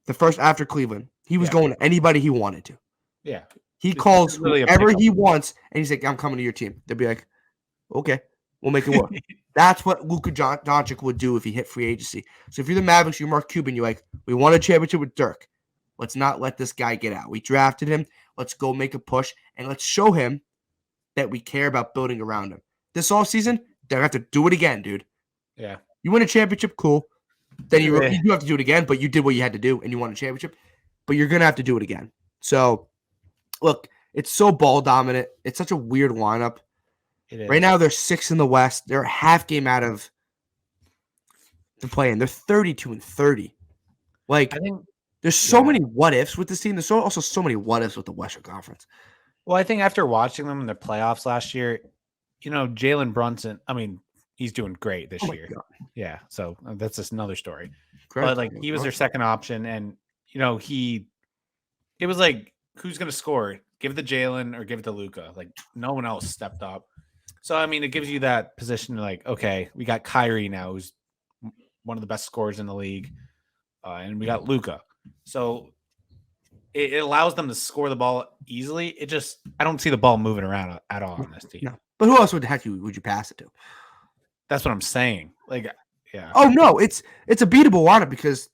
[SPEAKER 1] The first after Cleveland, he was going to anybody he wanted to.
[SPEAKER 2] Yeah.
[SPEAKER 1] He calls whoever he wants, and he's like, "I'm coming to your team." They'll be like, "Okay, we'll make it work." That's what Luka Doncic would do if he hit free agency. So if you're the Mavericks, you're Mark Cuban, you're like, "We won a championship with Dirk. Let's not let this guy get out. We drafted him. Let's go make a push, and let's show him that we care about building around him." This offseason, they're going to have to do it again, dude.
[SPEAKER 2] Yeah.
[SPEAKER 1] You win a championship, cool. Then you do have to do it again, but you did what you had to do, and you won a championship. But you're going to have to do it again. So, look, it's so ball dominant. It's such a weird lineup. Right now, they're 6th in the West. They're a half game out of the play-in. They're 32-30. I think there's so many what ifs with this team. There's also so many what ifs with the Western Conference.
[SPEAKER 2] Well, I think after watching them in the playoffs last year, Jalen Brunson. I mean, he's doing great this
[SPEAKER 1] Oh my
[SPEAKER 2] year.
[SPEAKER 1] God.
[SPEAKER 2] Yeah, so that's just another story.
[SPEAKER 1] Correct.
[SPEAKER 2] But like he was their second option, and it was like, who's going to score? Give it to Jalen or give it to Luka. Like no one else stepped up. So I mean, it gives you that position. Like, okay, we got Kyrie now, who's one of the best scorers in the league, and we got Luka. So it allows them to score the ball easily. I don't see the ball moving around at all on this team.
[SPEAKER 1] No. But who else would you pass it to?
[SPEAKER 2] That's what I'm saying. Like, yeah.
[SPEAKER 1] Oh no, it's a beatable lineup because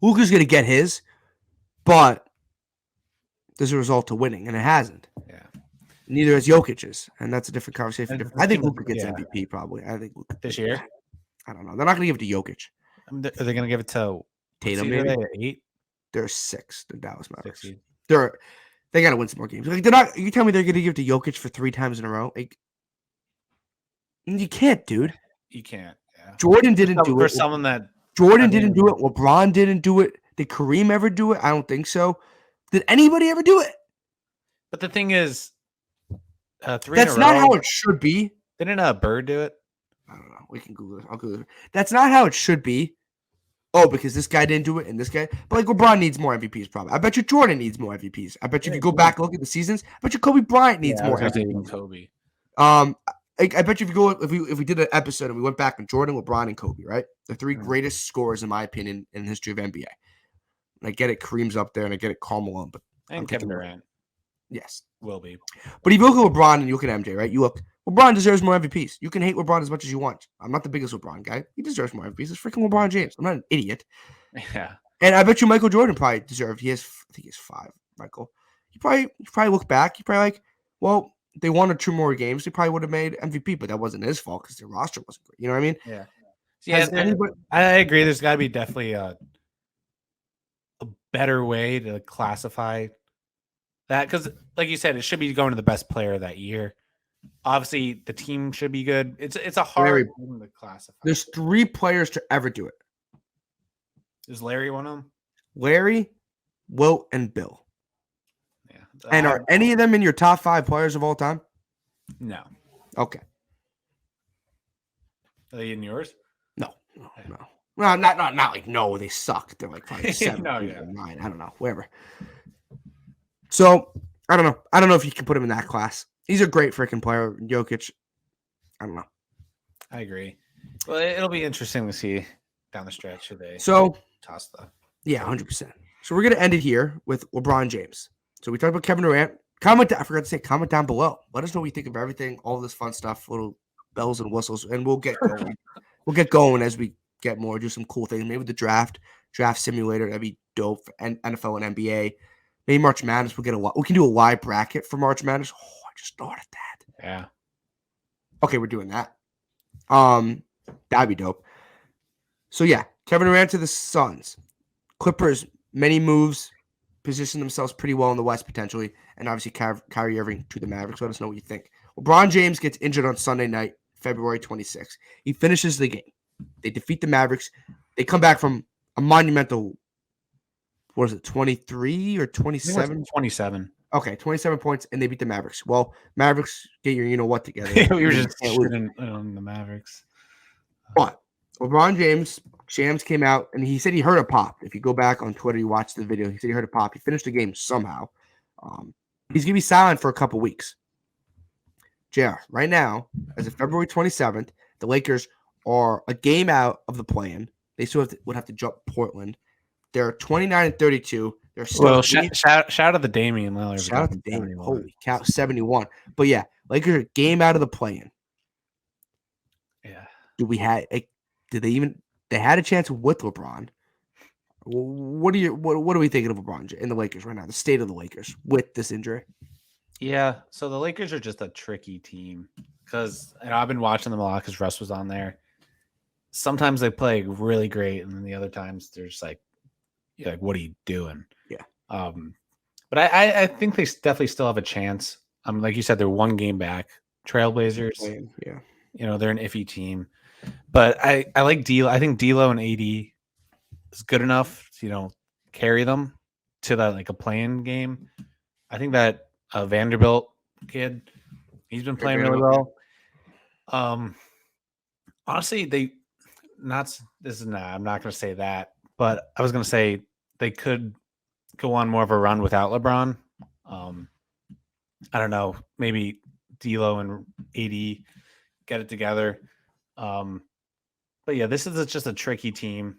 [SPEAKER 1] Luka's going to get his, but there's a result to winning, and it hasn't.
[SPEAKER 2] Yeah.
[SPEAKER 1] Neither has Jokic's, and that's a different conversation. I think Luka gets
[SPEAKER 2] Yeah.
[SPEAKER 1] MVP probably. I think Luka
[SPEAKER 2] This year.
[SPEAKER 1] I don't know. They're not going to give it to Jokic.
[SPEAKER 2] Are they going to give it to
[SPEAKER 1] Tatum?
[SPEAKER 2] Maybe
[SPEAKER 1] Maybe
[SPEAKER 2] 8.
[SPEAKER 1] They're 6. The Dallas Mavericks.
[SPEAKER 2] 60.
[SPEAKER 1] They got to win some more games. Like they're not. You tell me they're going to give it to Jokic for 3 times in a row? Like, you can't, dude.
[SPEAKER 2] You can't. Yeah.
[SPEAKER 1] Jordan didn't do it.
[SPEAKER 2] For someone that
[SPEAKER 1] Jordan didn't do it. LeBron didn't do it. Did Kareem ever do it? I don't think so. Did anybody ever do it?
[SPEAKER 2] But the thing is, 3
[SPEAKER 1] That's
[SPEAKER 2] in a
[SPEAKER 1] not
[SPEAKER 2] row,
[SPEAKER 1] how it should be.
[SPEAKER 2] Didn't Bird do it?
[SPEAKER 1] I don't know. We can Google it. I'll Google it. That's not how it should be. Oh, because this guy didn't do it and this guy. But like LeBron needs more MVPs probably. I bet you Jordan needs more MVPs. I bet you if you go back and look at the seasons, I bet you Kobe Bryant needs more MVPs.
[SPEAKER 2] Kobe.
[SPEAKER 1] I bet you if we did an episode and we went back with Jordan, LeBron, and Kobe, right? The 3 greatest scorers in my opinion in the history of NBA. And I get it, Kareem's up there, and I get it, Karl Malone, but
[SPEAKER 2] And Kevin Durant.
[SPEAKER 1] Yes.
[SPEAKER 2] Will be.
[SPEAKER 1] But if you look at LeBron and you look at MJ, right? You look, LeBron deserves more MVPs. You can hate LeBron as much as you want. I'm not the biggest LeBron guy. He deserves more MVPs. It's freaking LeBron James. I'm not an idiot.
[SPEAKER 2] Yeah.
[SPEAKER 1] And I bet you Michael Jordan probably deserved. I think he has 5, Michael. You probably look back. You probably like, well, they won 2 more games. They probably would have made MVP, but that wasn't his fault because their roster wasn't great. You know what I mean?
[SPEAKER 2] Yeah. I agree. There's got to be definitely a better way to classify that because, like you said, it should be going to the best player that year. Obviously, the team should be good. It's a hard thing to classify.
[SPEAKER 1] There's 3 players to ever do it.
[SPEAKER 2] Is Larry one of them?
[SPEAKER 1] Larry, Wilt, and Bill.
[SPEAKER 2] Yeah.
[SPEAKER 1] And are any of them in your top 5 players of all time?
[SPEAKER 2] No.
[SPEAKER 1] Okay.
[SPEAKER 2] Are they in yours?
[SPEAKER 1] No. Well, not like no, they suck. They're like probably 7
[SPEAKER 2] No,
[SPEAKER 1] or
[SPEAKER 2] yeah.
[SPEAKER 1] 9. I don't know, whatever. So I don't know. I don't know if you can put him in that class. He's a great freaking player, Jokic. I don't know.
[SPEAKER 2] I agree. Well, it'll be interesting to see down the stretch who they toss the.
[SPEAKER 1] Yeah, 100%. So we're gonna end it here with LeBron James. So we talked about Kevin Durant. I forgot to say, comment down below. Let us know what you think of everything, all this fun stuff, little bells and whistles, and we'll get going. We'll get going as we get more, do some cool things. Maybe the draft simulator, that'd be dope for NFL and NBA. Maybe March Madness, we can do a live bracket for March Madness. Oh, I just thought of that.
[SPEAKER 2] Yeah.
[SPEAKER 1] Okay, we're doing that. That'd be dope. So yeah, Kevin Durant to the Suns. Clippers, many moves, position themselves pretty well in the West potentially, and obviously Kyrie Irving to the Mavericks. Let us know what you think. LeBron James gets injured on Sunday night, February 26th. He finishes the game. They defeat the Mavericks. They come back from a monumental, 23 or 27?
[SPEAKER 2] 27.
[SPEAKER 1] Okay, 27 points, and they beat the Mavericks. Well, Mavericks, get your you-know-what together.
[SPEAKER 2] We were just shooting on the Mavericks.
[SPEAKER 1] But LeBron James came out, and he said he heard a pop. If you go back on Twitter, you watch the video, he said he heard a pop. He finished the game somehow. He's going to be silent for a couple weeks. JR, right now, as of February 27th, the Lakers are a game out of the play-in. They still would have to jump Portland. They're 29-32. They're still
[SPEAKER 2] shout out to Damian Lillard.
[SPEAKER 1] Shout out to Damian. Holy cow, 71. But yeah, Lakers are a game out of the play-in.
[SPEAKER 2] Yeah.
[SPEAKER 1] They had a chance with LeBron. What are we thinking of LeBron in the Lakers right now? The state of the Lakers with this injury.
[SPEAKER 2] Yeah, so the Lakers are just a tricky team because I've been watching them a lot because Russ was on there. Sometimes they play really great, and then the other times they're just like, you're like, what are you doing?
[SPEAKER 1] Yeah.
[SPEAKER 2] But I think they definitely still have a chance. Like you said, they're 1 game back. Trailblazers.
[SPEAKER 1] Yeah.
[SPEAKER 2] They're an iffy team. But I like D'Lo. I think D'Lo and AD is good enough to, carry them to that like a play-in game. I think that Vanderbilt kid, he's been playing really well. Honestly, I'm not going to say that, but I was going to say they could go on more of a run without LeBron. I don't know, maybe D'Lo and AD get it together. But yeah, this is just a tricky team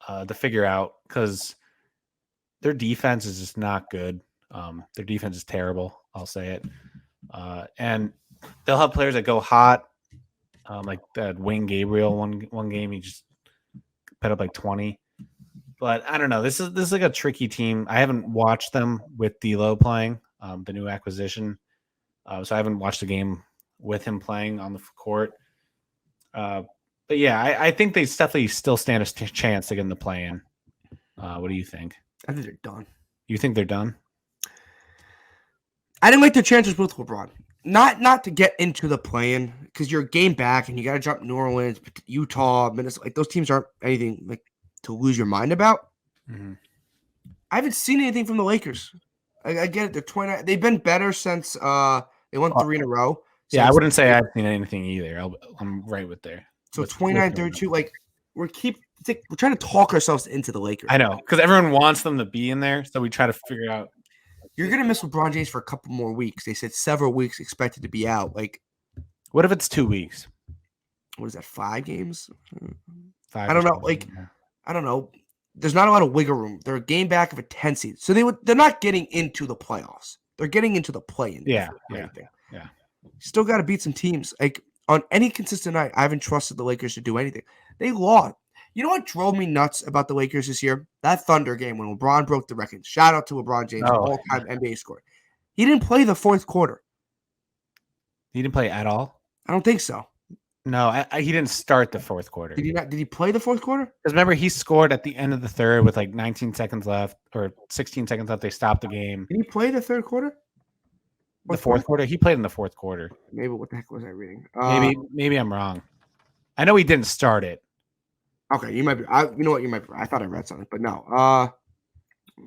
[SPEAKER 2] to figure out because their defense is just not good. Their defense is terrible. I'll say it. And they'll have players that go hot, like that Wayne Gabriel. One game he just put up like 20. But I don't know. This is like a tricky team. I haven't watched them with D'Lo playing, the new acquisition. So I haven't watched the game with him playing on the court. But yeah, I think they definitely still stand a chance to get in the play-in. What do you think?
[SPEAKER 1] I think they're done.
[SPEAKER 2] You think they're done?
[SPEAKER 1] I didn't like their chances with LeBron. Not to get into the play-in because you're a game back and you got to jump New Orleans, Utah, Minnesota. Like those teams aren't anything like to lose your mind about.
[SPEAKER 2] Mm-hmm.
[SPEAKER 1] I haven't seen anything from the Lakers. I get it. They're 29. They've been better since they won 3 in a row.
[SPEAKER 2] Yeah, I wouldn't say I've seen anything either. I'm right with there.
[SPEAKER 1] So 29-32. Like we're trying to talk ourselves into the Lakers.
[SPEAKER 2] I know because everyone wants them to be in there, so we try to figure out.
[SPEAKER 1] You're gonna miss LeBron James for a couple more weeks. They said several weeks expected to be out. Like,
[SPEAKER 2] what if it's 2 weeks?
[SPEAKER 1] What is that? 5 games?
[SPEAKER 2] 5.
[SPEAKER 1] I don't know. Like, I don't know. There's not a lot of wiggle room. They're a game back of a 10 seed, so they're not getting into the playoffs. They're getting into the play-in.
[SPEAKER 2] Yeah.
[SPEAKER 1] Still got to beat some teams. Like on any consistent night, I haven't trusted the Lakers to do anything. They lost. You know what drove me nuts about the Lakers this year? That Thunder game when LeBron broke the record. Shout out to LeBron James, all-time NBA scorer. He didn't play the fourth quarter.
[SPEAKER 2] He didn't play at all?
[SPEAKER 1] I don't think so.
[SPEAKER 2] No, he didn't start the fourth quarter.
[SPEAKER 1] Did he not? Did he play the fourth quarter?
[SPEAKER 2] Because remember, he scored at the end of the third with like 19 seconds left or 16 seconds left. They stopped the game.
[SPEAKER 1] Did he play the third quarter?
[SPEAKER 2] The fourth quarter? He played in the fourth quarter.
[SPEAKER 1] Maybe what the heck was I reading?
[SPEAKER 2] Maybe I'm wrong. I know he didn't start it.
[SPEAKER 1] Okay, you might be. You know what? You might be. I thought I read something, but no. I'm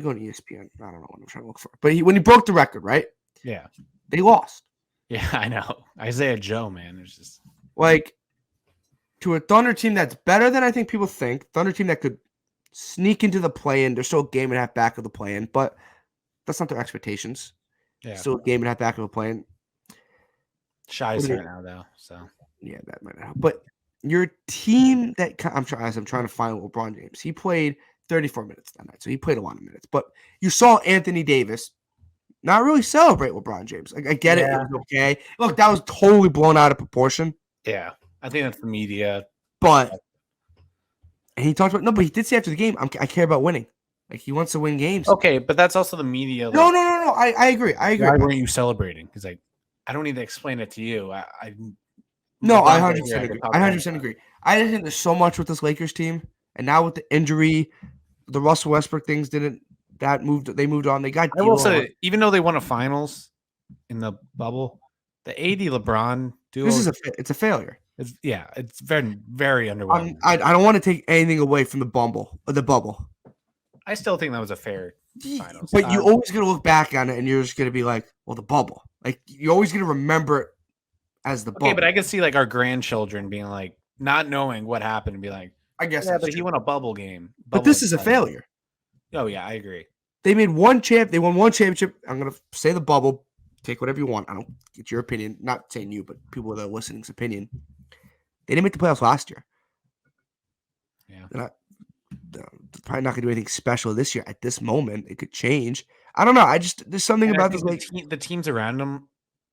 [SPEAKER 1] going to ESPN. I don't know what I'm trying to look for. But when he broke the record, right?
[SPEAKER 2] Yeah.
[SPEAKER 1] They lost.
[SPEAKER 2] Yeah, I know. Isaiah Joe, man. It's just
[SPEAKER 1] like to a Thunder team that's better than I think people think. Thunder team that could sneak into the play-in. They're still a game and a half back of the play-in, but that's not their expectations.
[SPEAKER 2] Yeah.
[SPEAKER 1] Still a game and a half back of a play-in.
[SPEAKER 2] Shy's right now, though. So
[SPEAKER 1] yeah, that might not help. But your team that I'm trying to find LeBron James. He played 34 minutes that night, so he played a lot of minutes. But you saw Anthony Davis not really celebrate LeBron James. Like, I get it. It was okay. Look, that was totally blown out of proportion.
[SPEAKER 2] Yeah. I think that's the media.
[SPEAKER 1] But and he talked about but he did say after the game, I care about winning. Like he wants to win games.
[SPEAKER 2] Okay, but that's also the media.
[SPEAKER 1] No. I agree. Why
[SPEAKER 2] weren't you celebrating? He's like, I don't need to explain it to you. I
[SPEAKER 1] 100% agree. I 100% agree. I just think there's so much with this Lakers team, and now with the injury, the Russell Westbrook things they moved on. They got.
[SPEAKER 2] I will say, even though they won a finals in the bubble, the AD LeBron duo.
[SPEAKER 1] It's a failure.
[SPEAKER 2] It's very, very underwhelming.
[SPEAKER 1] I don't want to take anything away from the bubble.
[SPEAKER 2] I still think that was a fair finals.
[SPEAKER 1] But you're always gonna look back on it, and you're just gonna be like, "Well, the bubble." Like you're always gonna remember it as the bubble.
[SPEAKER 2] Okay, but I can see like our grandchildren being like, not knowing what happened, and be like,
[SPEAKER 1] "I guess."
[SPEAKER 2] Yeah, but he won a bubble game.
[SPEAKER 1] But this is a failure.
[SPEAKER 2] Oh yeah, I agree.
[SPEAKER 1] They made one champ. They won one championship. I'm gonna say the bubble. Take whatever you want. I don't get your opinion. Not saying you, but people that are listening's opinion. They didn't make the playoffs last year.
[SPEAKER 2] Yeah.
[SPEAKER 1] They're probably not going to do anything special this year. At this moment, it could change. I don't know. There's something about this.
[SPEAKER 2] The teams around them,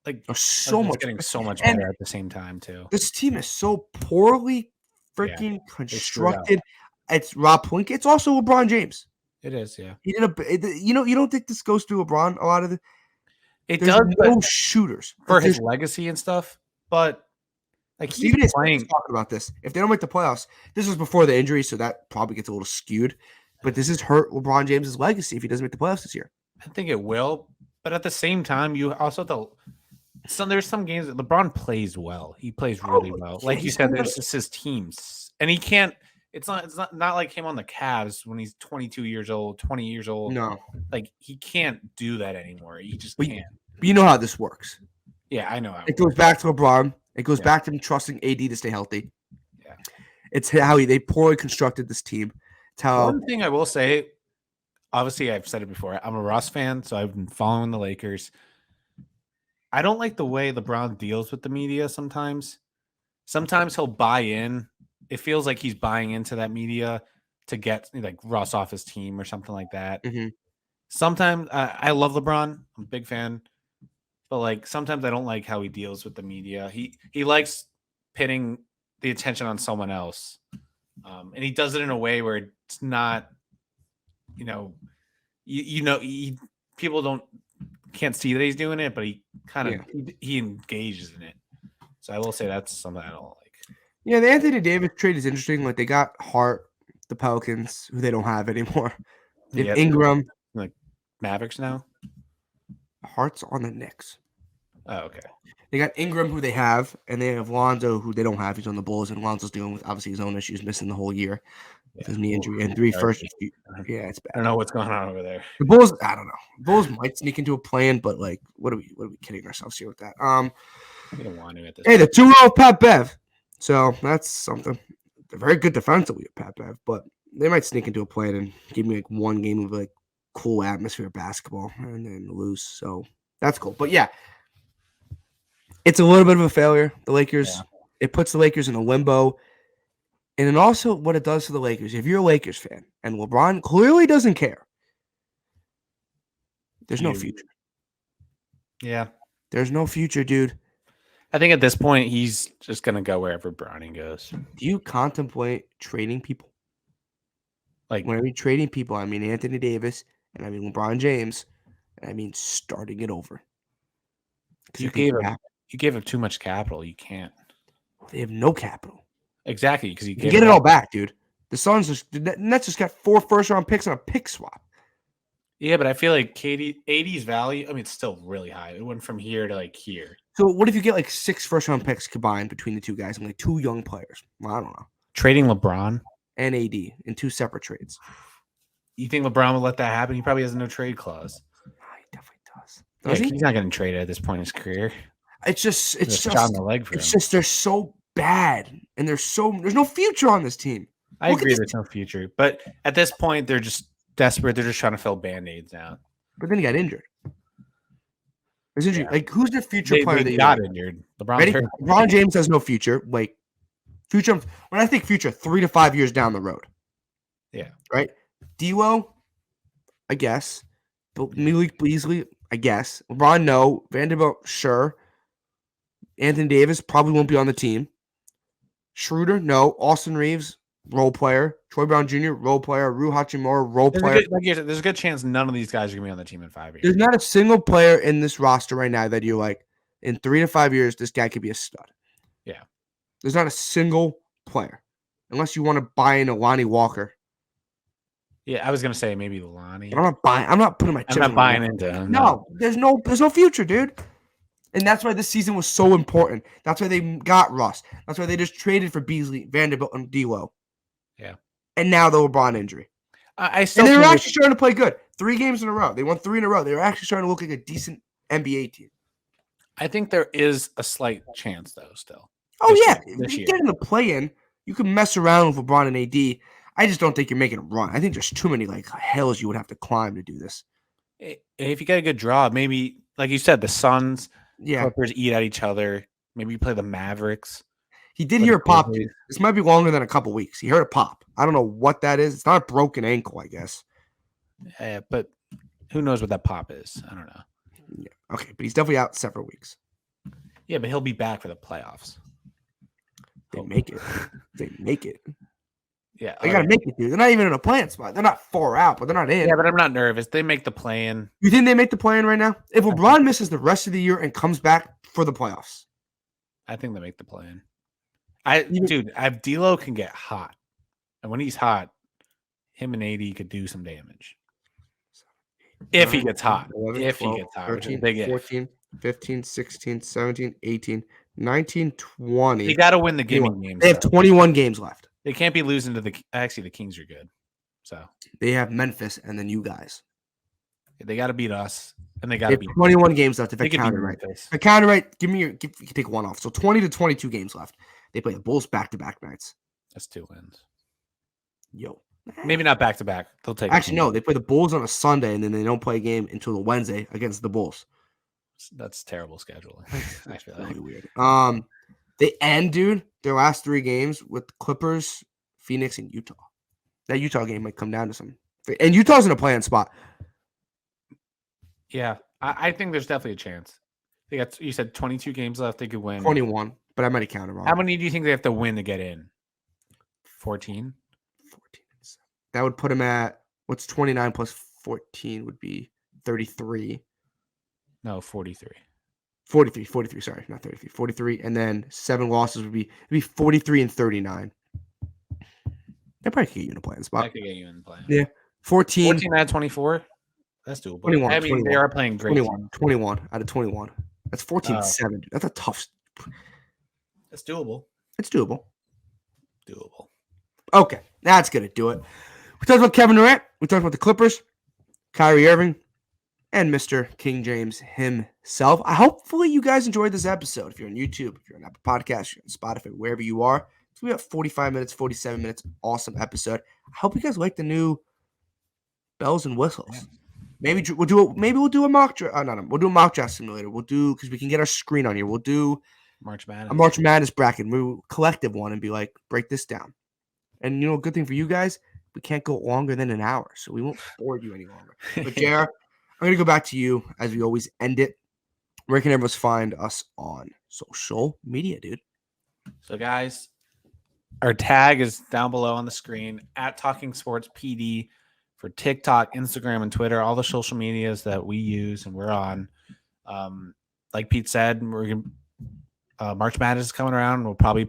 [SPEAKER 2] like,
[SPEAKER 1] are so much
[SPEAKER 2] getting so much better at the same time too.
[SPEAKER 1] This team is so poorly freaking constructed. It's Rob Pelinka. It's also LeBron James.
[SPEAKER 2] It is, yeah.
[SPEAKER 1] He did you don't think this goes through LeBron a lot of the.
[SPEAKER 2] It does.
[SPEAKER 1] No shooters
[SPEAKER 2] for his legacy and stuff, but. Like
[SPEAKER 1] Stephen is talking about this. If they don't make the playoffs, this was before the injury, so that probably gets a little skewed. But this has hurt LeBron James' legacy if he doesn't make the playoffs this year.
[SPEAKER 2] I think it will, but at the same time, you also there's some games that LeBron plays well. He plays really well. Like you said, there's just his teams, and he can't. It's not like him on the Cavs when he's 22 years old, 20 years old.
[SPEAKER 1] No,
[SPEAKER 2] like he can't do that anymore. He just can't.
[SPEAKER 1] But you know how this works.
[SPEAKER 2] Yeah, I know how
[SPEAKER 1] it goes back to LeBron. It goes back to him trusting AD to stay healthy. It's how they poorly constructed this team. It's how
[SPEAKER 2] One thing I will say, obviously, I've said it before. I'm a Russ fan, so I've been following the Lakers. I don't like the way LeBron deals with the media sometimes. Sometimes he'll buy in. It feels like he's buying into that media to get like Russ off his team or something like that.
[SPEAKER 1] Mhm.
[SPEAKER 2] Sometimes I love LeBron. I'm a big fan. But like sometimes I don't like how he deals with the media. He likes pitting the attention on someone else. And he does it in a way where it's not, people can't see that he's doing it, but he kind of he engages in it. So I will say that's something I don't like.
[SPEAKER 1] Yeah, the Anthony Davis trade is interesting. Like they got Hart, the Pelicans, who they don't have anymore. They have Ingram,
[SPEAKER 2] like Mavericks now.
[SPEAKER 1] Hart's on the Knicks.
[SPEAKER 2] Oh, okay.
[SPEAKER 1] They got Ingram, who they have, and they have Lonzo, who they don't have. He's on the Bulls, and Lonzo's dealing with obviously his own issues, missing the whole year with his knee injury and 3 first. Yeah, it's bad.
[SPEAKER 2] I don't know what's going on over there.
[SPEAKER 1] The Bulls, I don't know. The Bulls might sneak into a play-in, but like, what are we kidding ourselves here with that?
[SPEAKER 2] We don't want to at this
[SPEAKER 1] hey,
[SPEAKER 2] point.
[SPEAKER 1] the 2-0 Pat Bev, so that's something. They're very good defensively at Pat Bev, but they might sneak into a play-in and give me like one game of like cool atmosphere of basketball and then lose. So that's cool. But yeah, it's a little bit of a failure. The Lakers, it puts the Lakers in a limbo. And then also what it does to the Lakers, if you're a Lakers fan and LeBron clearly doesn't care, there's no future.
[SPEAKER 2] Yeah.
[SPEAKER 1] There's no future, dude.
[SPEAKER 2] I think at this point, he's just going to go wherever Browning goes.
[SPEAKER 1] Do you contemplate trading people?
[SPEAKER 2] Like,
[SPEAKER 1] when I mean trading people, I mean Anthony Davis, and I mean LeBron James, and I mean starting it over.
[SPEAKER 2] You gave him too much capital. You can't.
[SPEAKER 1] They have no capital.
[SPEAKER 2] Exactly, because you
[SPEAKER 1] get it all back, dude. The Nets just got 4 first-round picks on a pick swap.
[SPEAKER 2] Yeah, but I feel like AD's value, I mean, it's still really high. It went from here to like here.
[SPEAKER 1] So what if you get like 6 first-round picks combined between the two guys and like 2 young players? Well, I don't know.
[SPEAKER 2] Trading LeBron
[SPEAKER 1] and AD in 2 separate trades.
[SPEAKER 2] You think LeBron would let that happen? He probably has a no trade clause.
[SPEAKER 1] He definitely does.
[SPEAKER 2] He's not getting traded at this point in his career.
[SPEAKER 1] It's just
[SPEAKER 2] shot in the leg for him.
[SPEAKER 1] It's just they're so bad and there's no future on this team.
[SPEAKER 2] I agree there's no future, but at this point they're just desperate. They're just trying to fill band-aids now.
[SPEAKER 1] But then he got injured. There's injury.
[SPEAKER 2] Yeah.
[SPEAKER 1] Like who's the future player that
[SPEAKER 2] got injured?
[SPEAKER 1] LeBron James has no future. Like future. When I think future, 3 to 5 years down the road.
[SPEAKER 2] Yeah.
[SPEAKER 1] Right. D'Lo, I guess. But Malik Beasley, I guess. LeBron, no. Vanderbilt, sure. Anthony Davis probably won't be on the team. Schroeder, no. Austin Reeves, role player. Troy Brown Jr., role player. Rui Hachimura, role player.
[SPEAKER 2] There's a good chance none of these guys are going to be on the team in 5 years.
[SPEAKER 1] There's not a single player in this roster right now that you're like, in 3 to 5 years, this guy could be a stud.
[SPEAKER 2] Yeah.
[SPEAKER 1] There's not a single player. Unless you want to buy in a Lonnie Walker.
[SPEAKER 2] Yeah, I was going to say maybe Lonnie.
[SPEAKER 1] I'm not putting my chips
[SPEAKER 2] I'm not buying into him.
[SPEAKER 1] No, there's no future, dude. And that's why this season was so important. That's why they got Russ. That's why they just traded for Beasley, Vanderbilt, and D'Lo.
[SPEAKER 2] Yeah.
[SPEAKER 1] And now the LeBron injury.
[SPEAKER 2] And
[SPEAKER 1] they were actually starting to play good. 3 games in a row. They won 3 in a row. They were actually starting to look like a decent NBA team.
[SPEAKER 2] I think there is a slight chance, though, still.
[SPEAKER 1] Oh, yeah. If you get in the play-in, you can mess around with LeBron and AD. I just don't think you're making a run. I think there's too many hills you would have to climb to do this.
[SPEAKER 2] If you get a good draw, maybe, like you said, the Suns, Clippers eat at each other. Maybe you play the Mavericks.
[SPEAKER 1] He did hear a pop. This might be longer than a couple weeks. He heard a pop. I don't know what that is. It's not a broken ankle, I guess.
[SPEAKER 2] Yeah, but who knows what that pop is? I don't know.
[SPEAKER 1] Yeah. Okay, but he's definitely out several weeks.
[SPEAKER 2] Yeah, but he'll be back for the playoffs.
[SPEAKER 1] They make it. They make it.
[SPEAKER 2] Yeah,
[SPEAKER 1] they gotta make it, dude. They're not even in a playing spot. They're not 4 out, but they're not in.
[SPEAKER 2] Yeah, but I'm not nervous. They make the play-in.
[SPEAKER 1] You think they make the play-in right now? If LeBron misses the rest of the year and comes back for the playoffs,
[SPEAKER 2] I think they make the play-in. D'Lo can get hot, and when he's hot, him and AD could do some damage. If he gets hot.
[SPEAKER 1] 11,
[SPEAKER 2] if
[SPEAKER 1] 12,
[SPEAKER 2] he gets hot.
[SPEAKER 1] 13, 14, 15, 16, 17, 18, 19, 20.
[SPEAKER 2] They got to win the giving games.
[SPEAKER 1] They have 21 games left.
[SPEAKER 2] They can't be losing to the Kings are good. So
[SPEAKER 1] they have Memphis and then you guys.
[SPEAKER 2] They got to beat us, and they got to beat
[SPEAKER 1] 21 games left. If I count it right, give me you can take one off. So 20 to 22 games left. They play the Bulls back-to-back nights.
[SPEAKER 2] That's 2 wins.
[SPEAKER 1] Yo.
[SPEAKER 2] Maybe not back to back. They'll take.
[SPEAKER 1] Actually, no. They play the Bulls on a Sunday, and then they don't play a game until the Wednesday against the Bulls.
[SPEAKER 2] That's terrible scheduling. I feel
[SPEAKER 1] Really
[SPEAKER 2] like.
[SPEAKER 1] weird. They end, dude, their last 3 games with the Clippers, Phoenix, and Utah. That Utah game might come down to some. And Utah's in a play-in spot.
[SPEAKER 2] Yeah, I think there's definitely a chance. They got. You said 22 games left. They could win
[SPEAKER 1] 21, but I might have counted wrong.
[SPEAKER 2] How many do you think they have to win to get in? 14.
[SPEAKER 1] 14. That would put them at what's 29 plus 14 would be 33.
[SPEAKER 2] No, 43.
[SPEAKER 1] 43, sorry, not 33. 43, and then 7 losses would be 43 and 39. That probably could get you in a play-in spot.
[SPEAKER 2] That could get you in the play.
[SPEAKER 1] Yeah. 14
[SPEAKER 2] out of 24. That's doable.
[SPEAKER 1] 21.
[SPEAKER 2] I mean,
[SPEAKER 1] 21,
[SPEAKER 2] they are playing great.
[SPEAKER 1] 21 out of 21. That's 14-7. Dude. That's a tough.
[SPEAKER 2] That's doable.
[SPEAKER 1] It's doable.
[SPEAKER 2] Doable.
[SPEAKER 1] Okay, that's gonna do it. We talked about Kevin Durant. We talked about the Clippers, Kyrie Irving, and Mr. King James himself. Hopefully you guys enjoyed this episode. If you're on YouTube, if you're on Apple Podcasts, you're on Spotify, wherever you are, it's gonna be about 45 minutes, 47 minutes. Awesome episode. I hope you guys like the new bells and whistles. Yeah. Maybe we'll do a mock draft. We'll do a mock draft simulator. We'll do because we can get our screen on here. We'll do
[SPEAKER 2] March Madness.
[SPEAKER 1] A March Madness bracket. We'll collective one and be like, break this down. And a good thing for you guys, we can't go longer than an hour, so we won't bore you any longer. But JR, I'm gonna go back to you as we always end it. Where can everyone find us on social media, dude?
[SPEAKER 2] So guys, our tag is down below on the screen at Talking Sports PD for TikTok, Instagram, and Twitter, all the social medias that we use and we're on. Like Pete said, we're gonna March Madness is coming around. We'll probably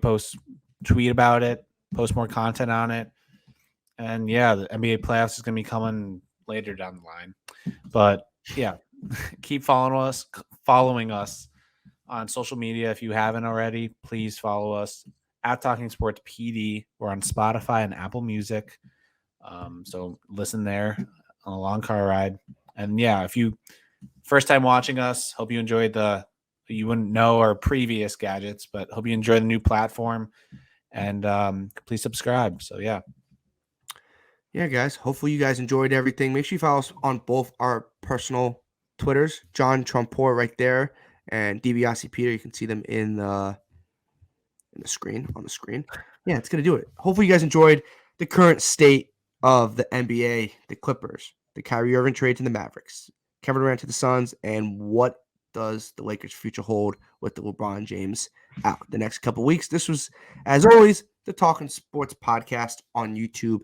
[SPEAKER 2] tweet about it, post more content on it. And yeah, the NBA playoffs is going to be coming later down the line. But yeah, keep following us on social media. If you haven't already, please follow us at Talking Sports PD. We're on Spotify and Apple Music. So listen there on a long car ride. And yeah, if you first time watching us, hope you enjoyed you wouldn't know our previous gadgets, but hope you enjoy the new platform and please subscribe. So yeah,
[SPEAKER 1] guys, hopefully you guys enjoyed everything. Make sure you follow us on both our personal Twitters, John Trumpbour right there, and DiBiasi Peter. You can see them on the screen. Yeah, it's gonna do it. Hopefully you guys enjoyed the current state of the NBA, the Clippers, the Kyrie Irving trade to the Mavericks, Kevin Durant to the Suns, and what does the Lakers' future hold with the LeBron James out the next couple weeks. This was, as always, the Talking Sports podcast on YouTube,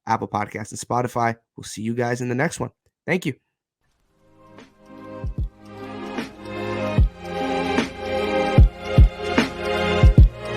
[SPEAKER 1] Apple Podcasts, and Spotify. We'll see you guys in the next one. Thank you.